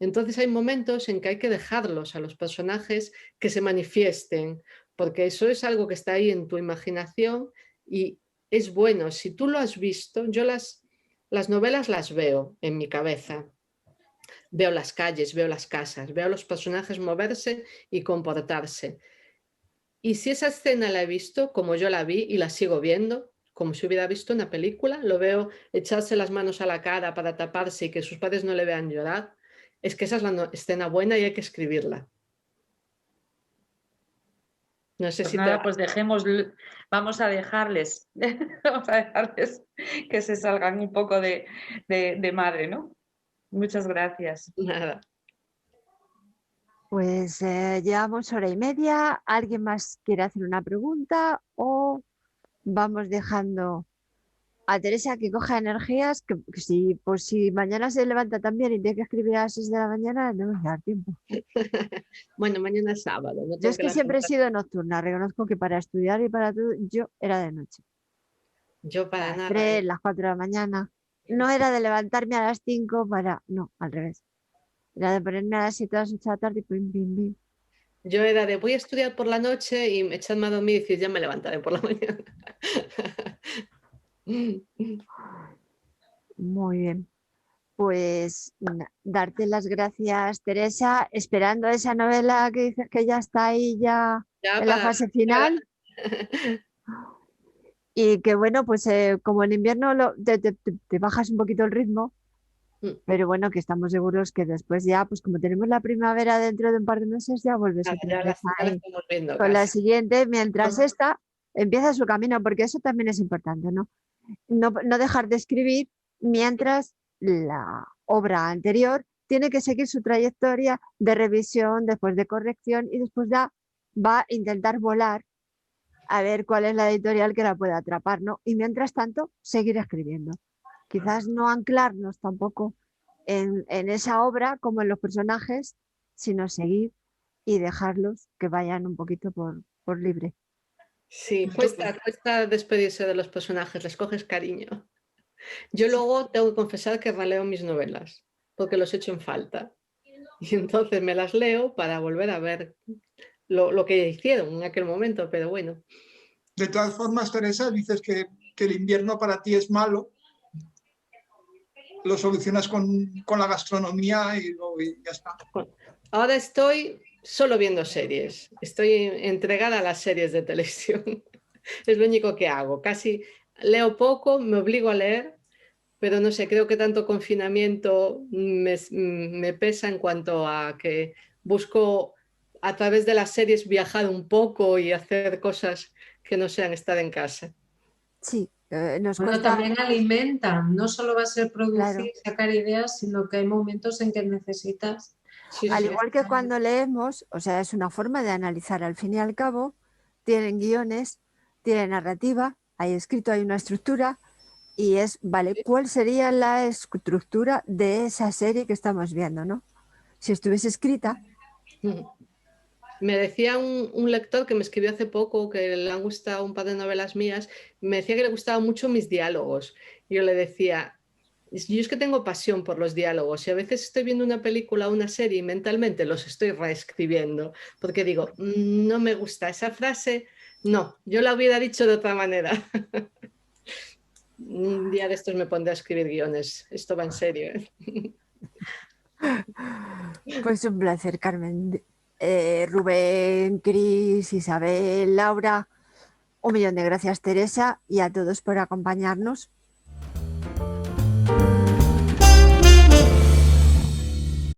Entonces hay momentos en que hay que dejarlos a los personajes que se manifiesten, porque eso es algo que está ahí en tu imaginación y es bueno. Si tú lo has visto, yo las novelas las veo en mi cabeza. Veo las calles, veo las casas, veo a los personajes moverse y comportarse. Y si esa escena la he visto como yo la vi y la sigo viendo, como si hubiera visto una película, lo veo echarse las manos a la cara para taparse y que sus padres no le vean llorar, es que esa es la escena buena y hay que escribirla. No sé Pues si nada, pues vamos a dejarles, vamos a dejarles que se salgan un poco de madre, ¿no? Muchas gracias. Nada. Pues llevamos hora y media. ¿Alguien más quiere hacer una pregunta o vamos dejando a Teresa que coja energías? Que si mañana se levanta también y tiene que escribir a las 6 de la mañana, no me da tiempo. Bueno, mañana es sábado. No Yo es que siempre he sido nocturna. Reconozco que para estudiar y para todo, yo era de noche. Yo para Las nada. 3, las 4 de la mañana. No era de levantarme a las 5 para... No, al revés. Era de ponerme a las 7 a las 8 de la tarde y pim, pim, pim. Yo era de voy a estudiar por la noche y echarme a dormir y decir ya me levantaré por la mañana. Muy bien. Pues darte las gracias, Teresa, esperando esa novela que dices que ya está ahí ya en la fase final. Y que bueno, pues como en invierno te bajas un poquito el ritmo, pero bueno, que estamos seguros que después ya, pues como tenemos la primavera dentro de un par de meses, ya vuelves otra vez ahí con la siguiente, mientras esta empieza su camino, porque eso también es importante, ¿no? No dejar de escribir mientras la obra anterior tiene que seguir su trayectoria de revisión, después de corrección y después ya va a intentar volar a ver cuál es la editorial que la pueda atrapar, ¿no? Y mientras tanto, seguir escribiendo. Quizás no anclarnos tampoco en esa obra como en los personajes, sino seguir y dejarlos que vayan un poquito por libre. Sí, cuesta despedirse de los personajes, les coges cariño. Yo luego tengo que confesar que releo mis novelas, porque los echo en falta. Y entonces me las leo para volver a ver lo que hicieron en aquel momento, pero bueno. De todas formas, Teresa, dices que el invierno para ti es malo. Lo solucionas con la gastronomía y ya está. Ahora estoy solo viendo series. Estoy entregada a las series de televisión. Es lo único que hago. Casi leo poco, me obligo a leer, pero no sé, creo que tanto confinamiento me pesa en cuanto a que busco a través de las series viajar un poco y hacer cosas que no sean estar en casa. Sí, nos cuesta... también alimentan, no solo va a ser producir, claro, sacar ideas, sino que hay momentos en que necesitas... Sí, al igual que cuando leemos, o sea, es una forma de analizar, al fin y al cabo, tienen guiones, tienen narrativa, hay escrito, hay una estructura, y es, vale, ¿cuál sería la estructura de esa serie que estamos viendo, ¿no? Si estuviese escrita. Me decía un lector que me escribió hace poco, que le han gustado un par de novelas mías, me decía que le gustaban mucho mis diálogos. Yo le decía, yo es que tengo pasión por los diálogos y a veces estoy viendo una película o una serie y mentalmente los estoy reescribiendo, porque digo, no me gusta esa frase, no, yo la hubiera dicho de otra manera. Un día de estos me pondré a escribir guiones, esto va en serio, ¿eh? Pues un placer, Carmen. Rubén, Cris, Isabel, Laura, un millón de gracias, Teresa, y a todos por acompañarnos.